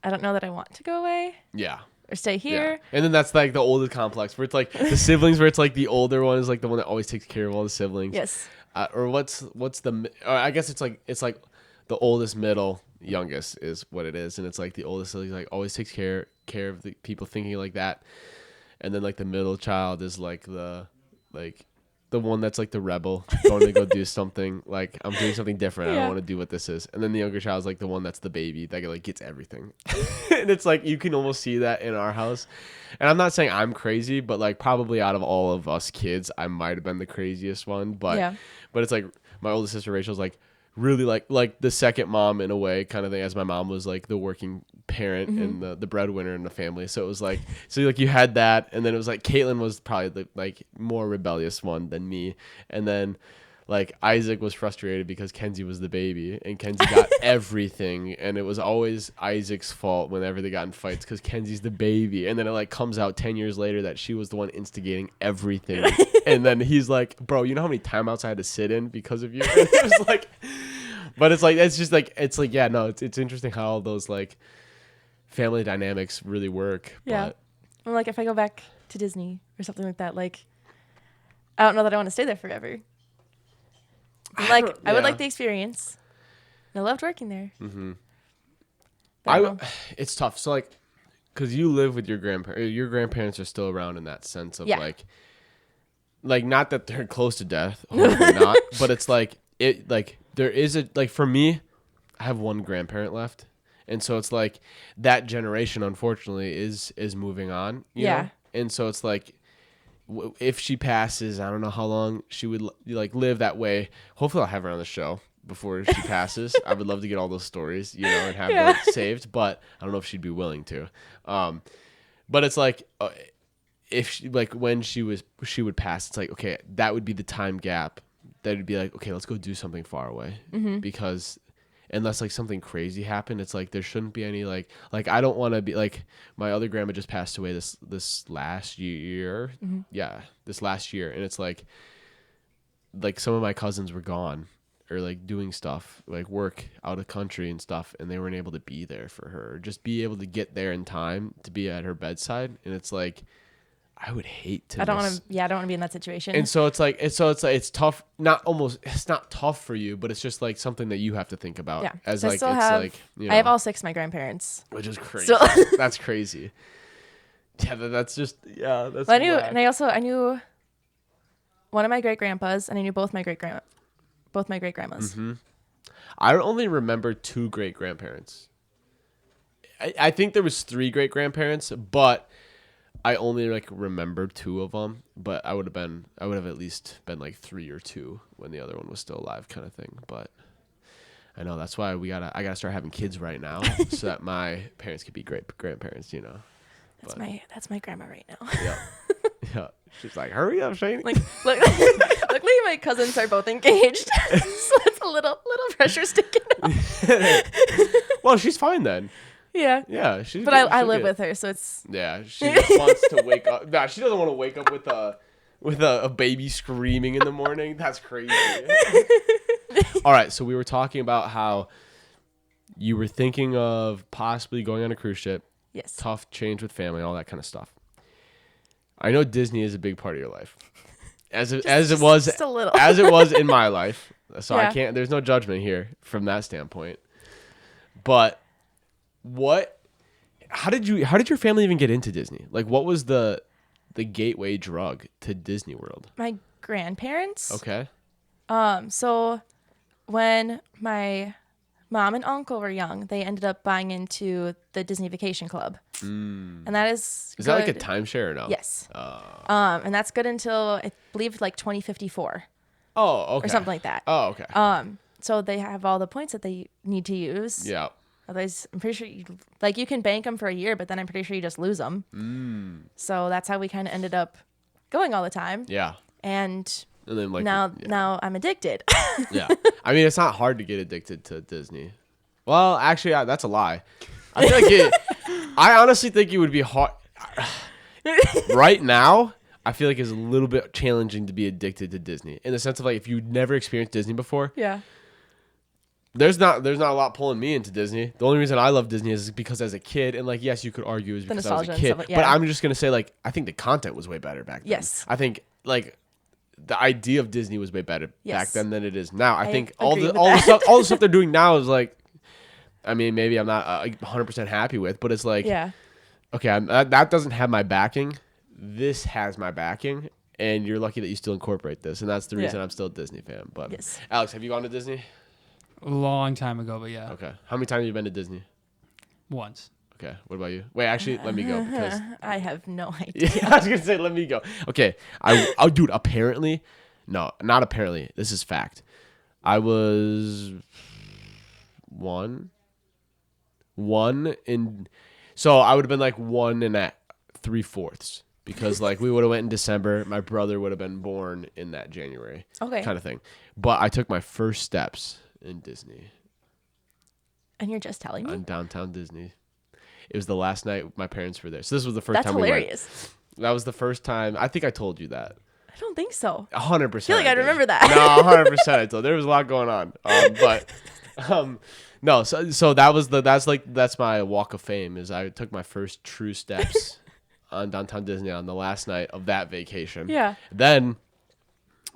I don't know that I want to go away. Yeah. Or stay here. Yeah. And then that's like the oldest complex where it's like the siblings, where it's like the older one is like the one that always takes care of all the siblings. Yes. Or what's the? Or I guess it's like the oldest, middle, youngest is what it is, and it's like the oldest is like always takes care of the people thinking like that, and then like the middle child is like the one that's like the rebel going to go do something, like I'm doing something different. I don't want to do what this is. And then the younger child is like the one that's the baby that like gets everything. And it's like you can almost see that in our house. And I'm not saying I'm crazy, but like probably out of all of us kids, I might have been the craziest one. But it's like my older sister Rachel's like really like the second mom in a way kind of thing, as my mom was like the working parent and the breadwinner in the family. So it was like, so like you had that, and then it was like Caitlin was probably the like more rebellious one than me, and then like Isaac was frustrated because Kenzie was the baby and Kenzie got everything, and it was always Isaac's fault whenever they got in fights because Kenzie's the baby. And then it like comes out 10 years later that she was the one instigating everything. And then he's like, bro, you know how many timeouts I had to sit in because of you? And it was like, but it's like, it's just like, it's like, yeah, no, it's interesting how all those like family dynamics really work. Yeah. But Well, like if I go back to Disney or something like that, like I don't know that I want to stay there forever. I would like the experience. I loved working there. Mm-hmm. But It's tough. So like, because you live with your grandparents. Your grandparents are still around in that sense of like not that they're close to death, hopefully not. But it's like there is for me, I have one grandparent left, and so it's like that generation unfortunately is moving on. You know? And so it's like, if she passes, I don't know how long she would live that way. Hopefully, I'll have her on the show before she passes. I would love to get all those stories, and have them saved. But I don't know if she'd be willing to. But it's like, if she, when she would pass, it's like, okay, that would be the time gap. That would be like, okay, let's go do something far away, because unless something crazy happened, it's like there shouldn't be any like I don't want to be like, my other grandma just passed away this last year. This last year, and it's like some of my cousins were gone or doing stuff work out of country and stuff, and they weren't able to be there for her, or just be able to get there in time to be at her bedside. And it's like, I would hate to. I don't want to be in that situation. And so it's like it's tough. It's not tough for you, but it's just something that you have to think about. Yeah. As I have all 6 of my grandparents, which is crazy. So That's crazy. Yeah, that's just That's. I knew one of my great grandpas, and I knew both my great grandmas. Mm-hmm. I only remember 2 great grandparents. I think there was 3 great grandparents, but I only remember 2 of them. But I would have at least been 3 or 2 when the other one was still alive, kind of thing. But I know that's why I gotta start having kids right now so that my parents could be great grandparents. That's my grandma right now. Yeah. Yeah. She's like, hurry up, Shayne. Luckily my cousins are both engaged, so it's a little pressure sticking out. Well, she's fine then. Yeah. Yeah. But I live with her, so it's. Yeah. She just wants to wake up. Nah, she doesn't want to wake up with a baby screaming in the morning. That's crazy. All right. So we were talking about how you were thinking of possibly going on a cruise ship. Yes. Tough change with family, all that kind of stuff. I know Disney is a big part of your life, as it was just a little. as it was in my life. So Yeah. I can't. There's no judgment here from that standpoint. But how did your family even get into Disney? What was the gateway drug to Disney World? My grandparents. Okay. So when my mom and uncle were young, they ended up buying into the Disney Vacation Club. And that is good. That a timeshare or no? Yes. And that's good until I believe 2054. Oh, okay. Or something like that. Oh, okay. So they have all the points that they need to use. Yeah. Otherwise, I'm pretty sure you can bank them for a year, but then I'm pretty sure you just lose them. So that's how we kind of ended up going all the time. Yeah. And then now I'm addicted. Yeah. I mean, it's not hard to get addicted to Disney. Well, actually, that's a lie. I feel I honestly think it would be hard. Right now, I feel it's a little bit challenging to be addicted to Disney, in the sense of if you've never experienced Disney before. Yeah. There's not a lot pulling me into Disney. The only reason I love Disney is because as a kid, and yes, you could argue is because I was a kid. But I'm just gonna say I think the content was way better back then. Yes. I think the idea of Disney was way better back then than it is now. I think all agree the stuff they're doing now is I mean, maybe I'm not 100% happy with, but it's yeah. Okay, that doesn't have my backing. This has my backing, and you're lucky that you still incorporate this, and that's the reason I'm still a Disney fan. But Yes. Alex, have you gone to Disney? A long time ago, but yeah. Okay. How many times have you been to Disney? Once. Okay. What about you? Wait, actually, let me go because I have no idea. yeah, I was gonna say let me go. Okay. Dude. Apparently, no, not apparently. This is fact. I was one in, so I would have been 1 3/4 because we would have went in December. My brother would have been born in that January. Okay. Kind of thing. But I took my first steps in Disney. And you're just telling me? On downtown Disney. It was the last night my parents were there. So this was the first That's time hilarious. we went. That was the first time. I think I told you that. I don't think so. 100%. I feel like I did. remember that. No, 100% I told. There was a lot going on. No, so that's my walk of fame is I took my first true steps on downtown Disney on the last night of that vacation. Yeah. Then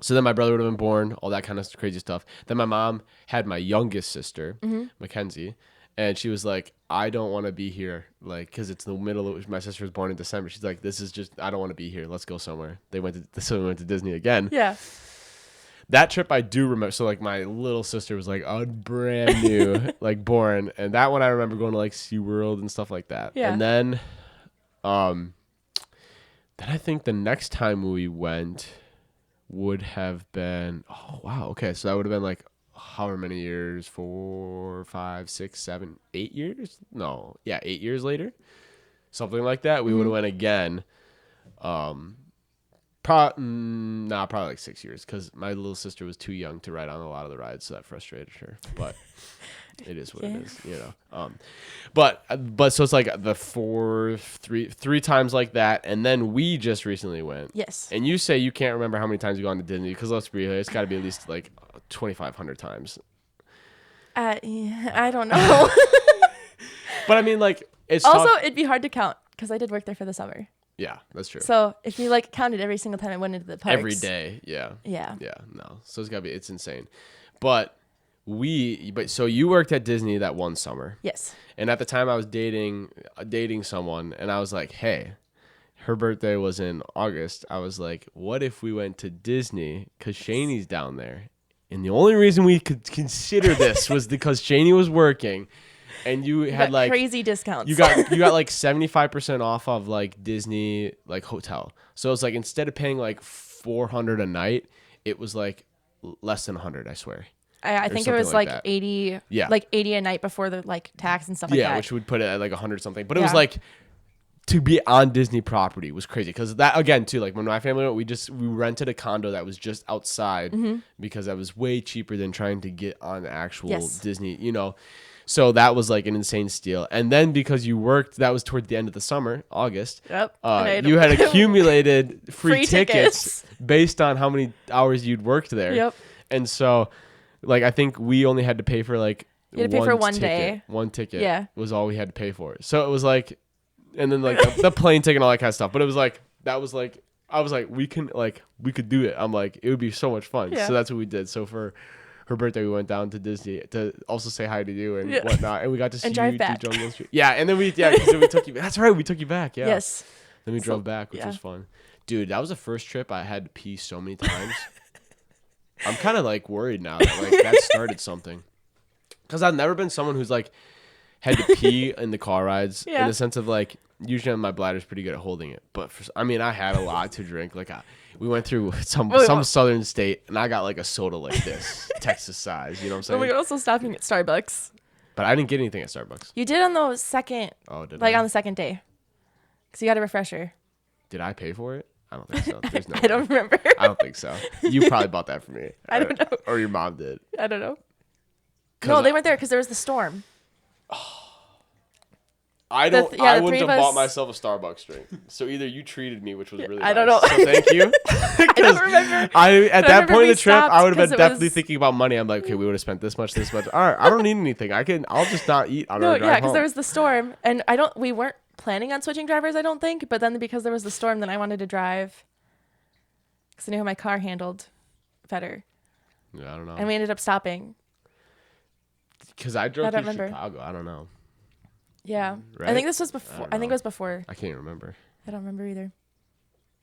So then my brother would have been born, all that kind of crazy stuff. Then my mom had my youngest sister, Mackenzie, and she was like, I don't want to be here, like, because it's the middle of, my sister was born in December. She's like, this is just, I don't want to be here. Let's go somewhere. So we went to Disney again. Yeah. That trip I do remember. So like my little sister was like brand new, like born. And that one I remember going to like SeaWorld and stuff like that. Yeah. And then I think the next time we went would have been, oh wow, okay. So that would have been like however many years, 4, 5, 6, 7, 8 years? No, yeah, 8 years later. Something like that. We would have went again. Probably like 6 years, because my little sister was too young to ride on a lot of the rides, so that frustrated her. But it is what it is, you know. But so it's like the three times like that, and then we just recently went. Yes. And you say you can't remember how many times you've gone to Disney, because let's be real, it's got to be at least like 2,500 times. Yeah, I don't know. But I mean, like, it's also tough. it'd be hard to count because I did work there for the summer. Yeah, that's true. So if you like counted every single time I went into the parks. Every day, yeah. Yeah. Yeah, no. So it's insane. But so you worked at Disney that one summer. Yes. And at the time I was dating someone, and I was like, hey, her birthday was in August. I was like, what if we went to Disney, because Shayne's down there? And the only reason we could consider this was because Shayne was working. And you had like crazy discounts. You got like 75% off of like Disney like hotel. So it's like, instead of paying like $400 a night, it was like less than 100, I swear. I think it was like that. 80. Yeah. Like 80 a night before the like tax and stuff like that. Yeah, which would put it at like 100 something. But it was like, to be on Disney property was crazy, because that, again, too, like when my family went, we rented a condo that was just outside, because that was way cheaper than trying to get on actual Disney, you know. So that was like an insane steal. And then because you worked, that was toward the end of the summer, August. Yep. You had accumulated free tickets based on how many hours you'd worked there. Yep. And so, like, I think we only had to pay for like you had to pay for one ticket. day. One ticket was all we had to pay for. So it was like, and then like the plane ticket and all that kind of stuff. But it was like, I was like, we could do it. I'm like, it would be so much fun. Yeah. So that's what we did. So for her birthday, we went down to Disney to also say hi to you and whatnot, and we got to see drive you back. do Jungle Street. Yeah, and then we took you. That's right, we took you back. Yeah. Yes. Then we drove back, which was fun. Dude, that was the first trip I had to pee so many times. I'm kind of like worried now that like that started something, because I've never been someone who's like had to pee in the car rides, in the sense of like, usually my bladder's pretty good at holding it, but I had a lot to drink. Like we went through some southern state, and I got like a soda like this, Texas size. You know what I'm saying? But we were also stopping at Starbucks. But I didn't get anything at Starbucks. You did on the second. Oh, did like I? on the second day, because you got a refresher. Did I pay for it? I don't think so. There's no I don't remember. I don't think so. You probably bought that for me. I don't know. Or your mom did. I don't know. No, they weren't there because there was the storm. I wouldn't three have of bought us- myself a Starbucks drink. So either you treated me, which was really I don't nice. know. So thank you. I don't remember. At I that remember point we of the trip, stopped I would have 'cause been it definitely was- thinking about money. I'm like, okay, we would have spent this much. All right, I don't need anything. I'll just not eat on our No, drive yeah, because home. there was the storm, and we weren't planning on switching drivers, I don't think. But then because there was the storm, then I wanted to drive because I knew how my car handled better, Yeah, I don't know. and we ended up stopping. Because I drove don't through remember. Chicago. I don't know. Yeah, Right? I think this was before. I think it was before. I can't remember. I don't remember either.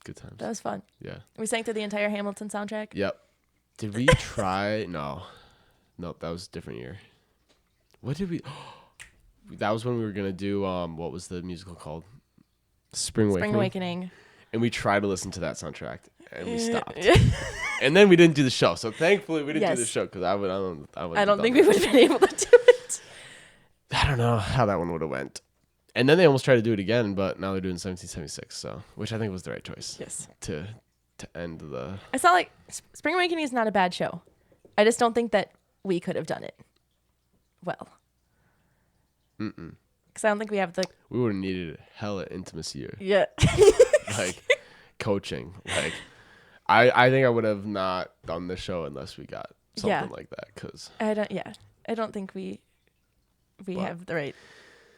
Good times. That was fun. Yeah. We sang through the entire Hamilton soundtrack. Yep. Did we try? No. Nope, that was a different year. What did we... That was when we were going to do, what was the musical called? Spring Awakening. And we tried to listen to that soundtrack, and we stopped. And then we didn't do the show. So thankfully we didn't do the show, because I don't think we would have been able to do it. I don't know how that one would have went. And then they almost tried to do it again, but now they're doing 1776, so which I think was the right choice. Yes. To end the... It's not like Spring Awakening is not a bad show. I just don't think that we could have done it well. Because I don't think we have the... We would have needed hella intimacy or Yeah. like coaching. Like I think I would have not done the show unless we got something like that. Because I don't think we have the right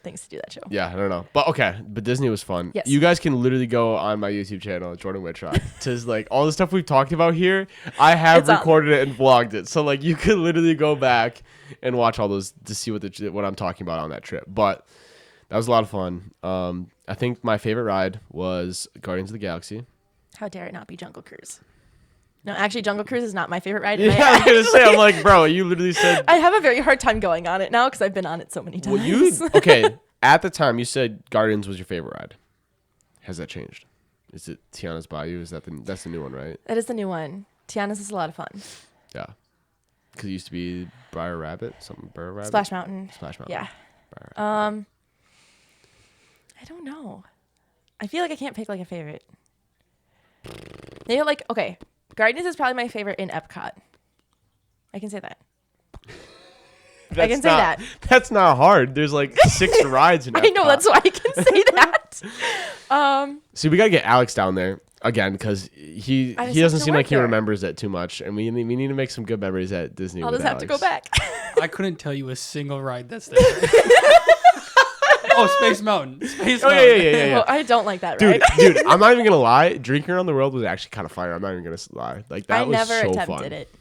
things to do that show. Yeah, I don't know. But Disney was fun. Yes. You guys can literally go on my YouTube channel, Jordan Whitrock, to like all the stuff we've talked about here. I have recorded it and vlogged it. So like you could literally go back and watch all those to see what I'm talking about on that trip. But that was a lot of fun. I think my favorite ride was Guardians of the Galaxy. How dare it not be Jungle Cruise? No, actually, Jungle Cruise is not my favorite ride. Yeah, I was gonna say, I'm like, bro, you literally said. I have a very hard time going on it now because I've been on it so many times. Well, okay. At the time, you said Guardians was your favorite ride. Has that changed? Is it Tiana's Bayou? That's the new one, right? That is the new one. Tiana's is a lot of fun. Yeah. Because it used to be Briar Rabbit, Briar Rabbit. Splash Mountain. Yeah. I don't know. I feel like I can't pick like a favorite. Maybe like, okay, Guardians is probably my favorite in Epcot. I can say that. I can say that. That's not hard. There's like 6 rides in Epcot. I know, that's why I can say that. See, we got to get Alex down there again because he doesn't seem like he remembers it too much. And we need to make some good memories at Disney. I'll just have to go back. I couldn't tell you a single ride that's there. Oh, Space Mountain. Space Mountain. Yeah. Well, I don't like that ride. Dude, I'm not even going to lie. Drinking Around the World was actually kind of fire. I'm not even going to lie. Like that was so fun. I never attempted it.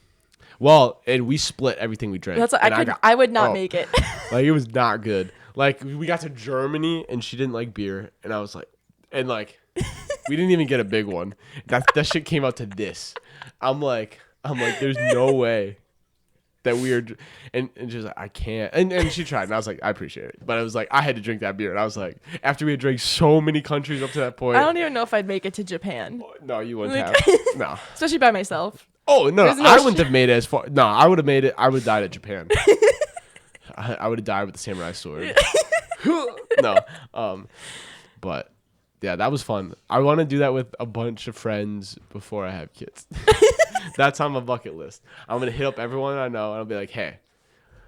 Well, and we split everything we drank. That's what I would not make it. Like it was not good. Like we got to Germany and she didn't like beer, and I was like, we didn't even get a big one. That shit came out to this. I'm like, there's no way that we are. And she's like, I can't. And she tried, and I was like, I appreciate it, but it was like I had to drink that beer, and I was like, after we had drank so many countries up to that point, I don't even know if I'd make it to Japan. No, you wouldn't have. No, especially by myself. Oh no, I wouldn't have made it as far. No, I would have made it. I would have died at Japan. I would have died with the samurai sword. No, but yeah, that was fun. I want to do that with a bunch of friends before I have kids. That's on my bucket list. I'm gonna hit up everyone I know and I'll be like, hey,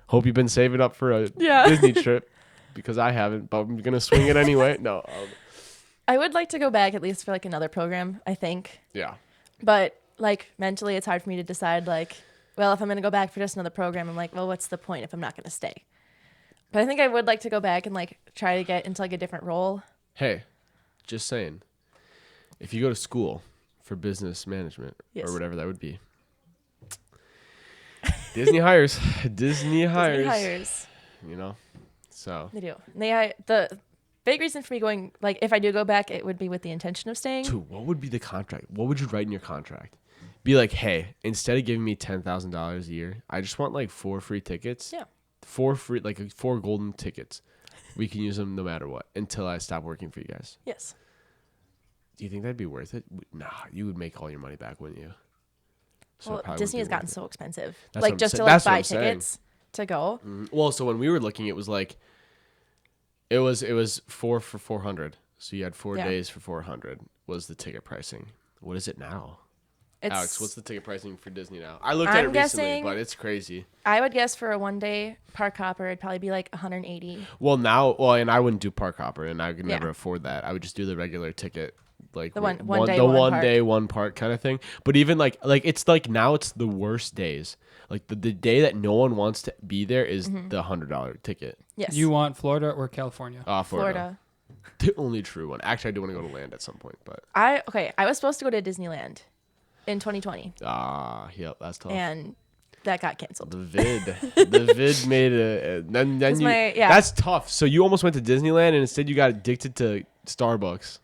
hope you've been saving up for a Disney trip because I haven't, but I'm gonna swing it anyway. No, I would like to go back at least for like another program. I think. Yeah. But like mentally, it's hard for me to decide. Like, well, if I'm gonna go back for just another program, I'm like, well, what's the point if I'm not gonna stay? But I think I would like to go back and like try to get into like a different role. Hey, just saying, if you go to school for business management or whatever that would be, Disney hires. Disney hires. You know, so they do. The big reason for me going, like, if I do go back, it would be with the intention of staying. Dude, what would be the contract? What would you write in your contract? Be like, hey, instead of giving me $10,000 a year, I just want like 4 free tickets. Yeah. 4 free, like 4 golden tickets. We can use them no matter what until I stop working for you guys. Yes. Do you think that'd be worth it? Nah, you would make all your money back, wouldn't you? So well, Disney has gotten so expensive. That's like just to like buy tickets to go. Well, so when we were looking, it was like, it was 4 for $400. So you had 4 days for $400 was the ticket pricing. What is it now? Alex, what's the ticket pricing for Disney now? I looked at it recently, but it's crazy. I would guess for a 1-day park hopper, it'd probably be like $180. Well, and I wouldn't do park hopper, and I could never afford that. I would just do the regular ticket, like the one day, one park kind of thing. But even like it's like now it's the worst days. Like the day that no one wants to be there is the $100 ticket. Yes. You want Florida or California? Florida. The only true one. Actually, I do want to go to land at some point, but I was supposed to go to Disneyland in 2020. Yep, that's tough. And that got canceled. The vid made it. Then that's tough. So you almost went to Disneyland and instead you got addicted to Starbucks.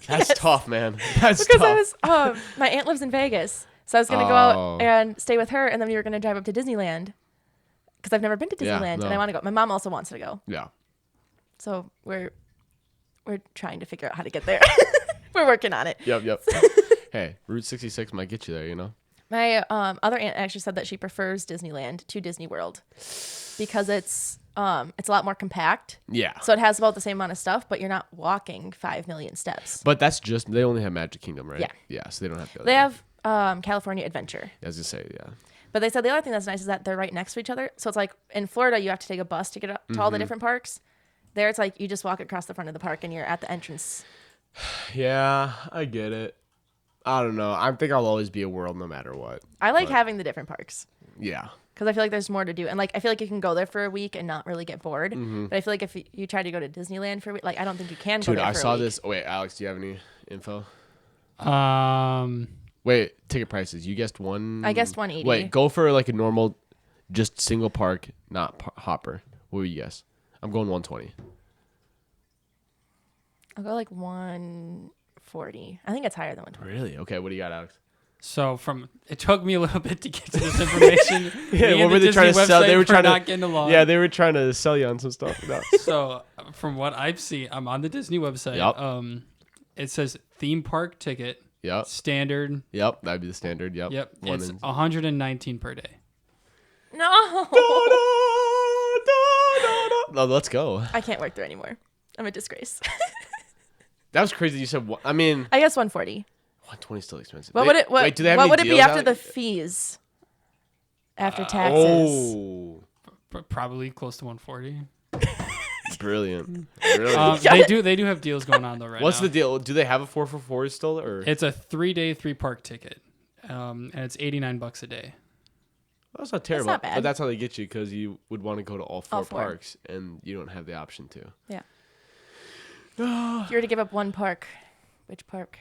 That's tough, man. That's because tough. I was my aunt lives in Vegas, so I was gonna go out and stay with her, and then we were gonna drive up to Disneyland because I've never been to Disneyland and I want to go. My mom also wants to go. Yeah. So we're trying to figure out how to get there. We're working on it. Yep. Hey, Route 66 might get you there, you know? My other aunt actually said that she prefers Disneyland to Disney World because it's a lot more compact. Yeah. So it has about the same amount of stuff, but you're not walking 5 million steps. But that's just, they only have Magic Kingdom, right? Yeah. Yeah, so they don't have the other. They have California Adventure. I was going to say, yeah. But they said the other thing that's nice is that they're right next to each other. So it's like in Florida, you have to take a bus to get up to all the different parks. There, it's like you just walk across the front of the park and you're at the entrance. Yeah, I get it. I don't know. I think I'll always be a world no matter what. I like having the different parks. Yeah. because I feel like there's more to do, and like I feel like you can go there for a week and not really get bored. But I feel like if you try to go to Disneyland for a week, like I don't think you can. Dude, go there I for saw a week. this. Oh, wait, Alex, do you have any info? Wait, ticket prices. You guessed one. I guessed 180. Wait, go for like a normal, just single park, not hopper. What would you guess? I'm going 120. I'll go like 140. I think it's higher than 120. Really? Okay. What do you got, Alex? So it took me a little bit to get to this information. Yeah, Me what and were the they trying to Disney sell? They website were trying not to. getting along. Yeah, they were trying to sell you on some stuff. No. So from what I've seen, I'm on the Disney website. Yep. It says theme park ticket. Yep. Standard. Yep. That'd be the standard. Yep. Yep. It's 119 per day. No. No, let's go. I can't work there anymore. I'm a disgrace. That was crazy. You said. I mean, I guess 140. 120 is still expensive. What would it? Wait, do they have what any would it be deals after out? the fees? After taxes. Oh, Probably close to 140. brilliant. They do have deals going on though right What's now. the deal? Do they have a 4 for 4 still, or It's a 3-day 3-park ticket, and it's $89 a day. that's not terrible? not bad. But that's how they get you because you would want to go to all four All four. parks, and you don't have the option to. Yeah. If you were to give up one park, which park?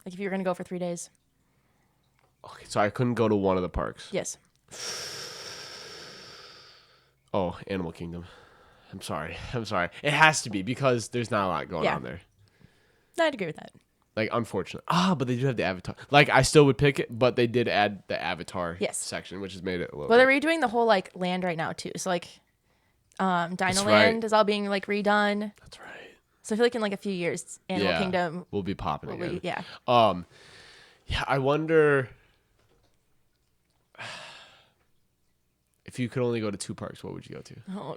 Like if you were going to go for 3 days. Okay, so I couldn't go to one of the parks. Yes. Oh, Animal Kingdom. I'm sorry. It has to be because there's not a lot going on there. I'd agree with that. Like, unfortunately. But they do have the Avatar. Like, I still would pick it, but they did add the Avatar section, which has made it a little Well, they're redoing the whole like land right now too. So like, Dino Land is all being like redone. That's right. So I feel like in like a few years, Animal Kingdom will be popping will again. be, yeah. Yeah, I wonder if you could only go to 2 parks, what would you go to? Oh.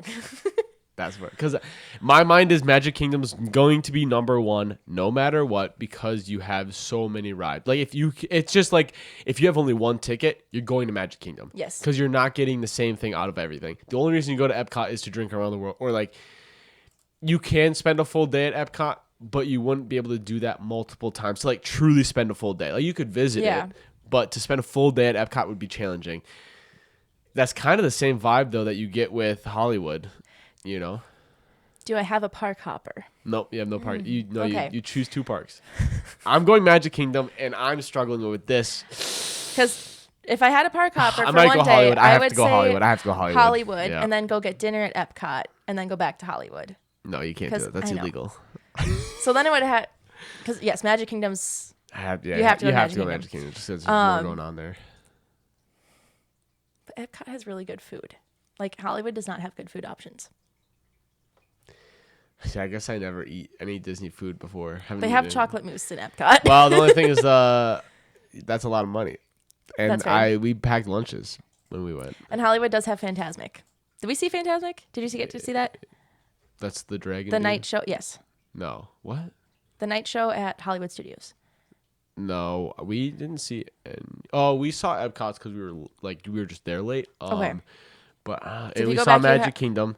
That's what, because my mind is Magic Kingdom's going to be number 1 no matter what because you have so many rides. Like it's just like if you have only one ticket, you're going to Magic Kingdom. Yes. Because you're not getting the same thing out of everything. The only reason you go to Epcot is to drink around the world, or like you can spend a full day at Epcot, but you wouldn't be able to do that multiple times to like truly spend a full day. Like you could visit it, but to spend a full day at Epcot would be challenging. That's kind of the same vibe though that you get with Hollywood. You know, Do I have a park hopper? nope, you have no park. okay. You choose 2 parks. I'm going Magic Kingdom, and I'm struggling with this. Because if I had a park hopper I for might one go day, Hollywood. I have would to go say Hollywood. I have to go Hollywood. Hollywood, Yeah. and then go get dinner at Epcot, and then go back to Hollywood. No, you can't do 'Cause that. That's I know. illegal. So then I would have, because yes, Magic Kingdom's. You have to You go have to go Magic Magic Kingdom just because there's more going on there. But Epcot has really good food. Like Hollywood does not have good food options. See, I guess I never eat any Disney food before. Haven't They have eaten- chocolate mousse in Epcot. Well, the only thing is, that's a lot of money, and That's right. we packed lunches when we went. And Hollywood does have Fantasmic. Did we see Fantasmic? Did you get to see that? That's the dragon. The dude? night show? Yes. No, what? The night show at Hollywood Studios. No, we didn't see. Oh, we saw Epcot's because we were just there late. Okay. But if and you we go saw back, you Magic Kingdom,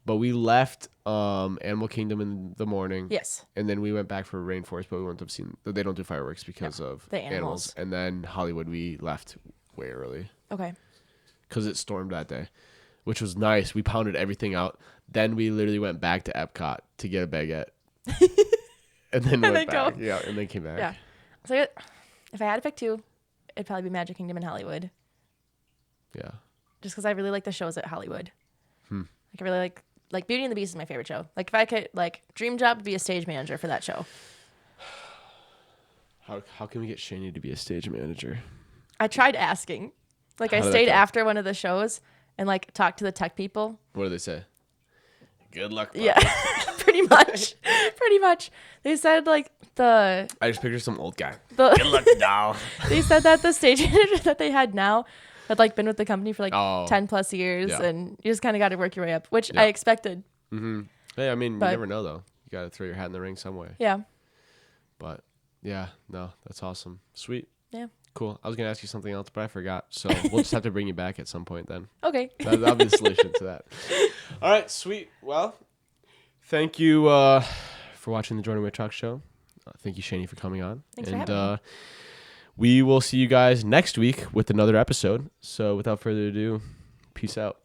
but we left Animal Kingdom in the morning. Yes. And then we went back for Rainforest, but we wouldn't have seen. They don't do fireworks because of the animals. And then Hollywood, we left way early Okay. because it stormed that day, which was nice. We pounded everything out. Then we literally went back to Epcot to get a baguette, and then went then back. go. Yeah, and then came back. Yeah. So if I had to pick 2, it'd probably be Magic Kingdom and Hollywood. Yeah. Just because I really like the shows at Hollywood. Like I really like Beauty and the Beast is my favorite show. Like if I could, like dream job would be a stage manager for that show. How can we get Shayne to be a stage manager? I tried asking. Like How I did that stayed go? after one of the shows and like talked to the tech people. What do they say? Good luck. Bud. Yeah. Pretty much. Pretty much. They said like I just picture some old guy. the Good luck, doll. they said that the stage manager that they had now had like been with the company for like Oh. 10 plus years, Yeah. and you just kind of got to work your way up, which Yeah. I expected. Hey, I mean, But- you never know though. You got to throw your hat in the ring some way. Yeah. But yeah, no, that's awesome. Sweet. Yeah. Cool. I was gonna ask you something else, but I forgot. So we'll just have to bring you back at some point then. Okay. That'll be the solution to that. All right, sweet. Well, thank you for watching the Jordan Whitrock Show. Thank you, Shayne, for coming on. Thanks for having me. we will see you guys next week with another episode. So without further ado, peace out.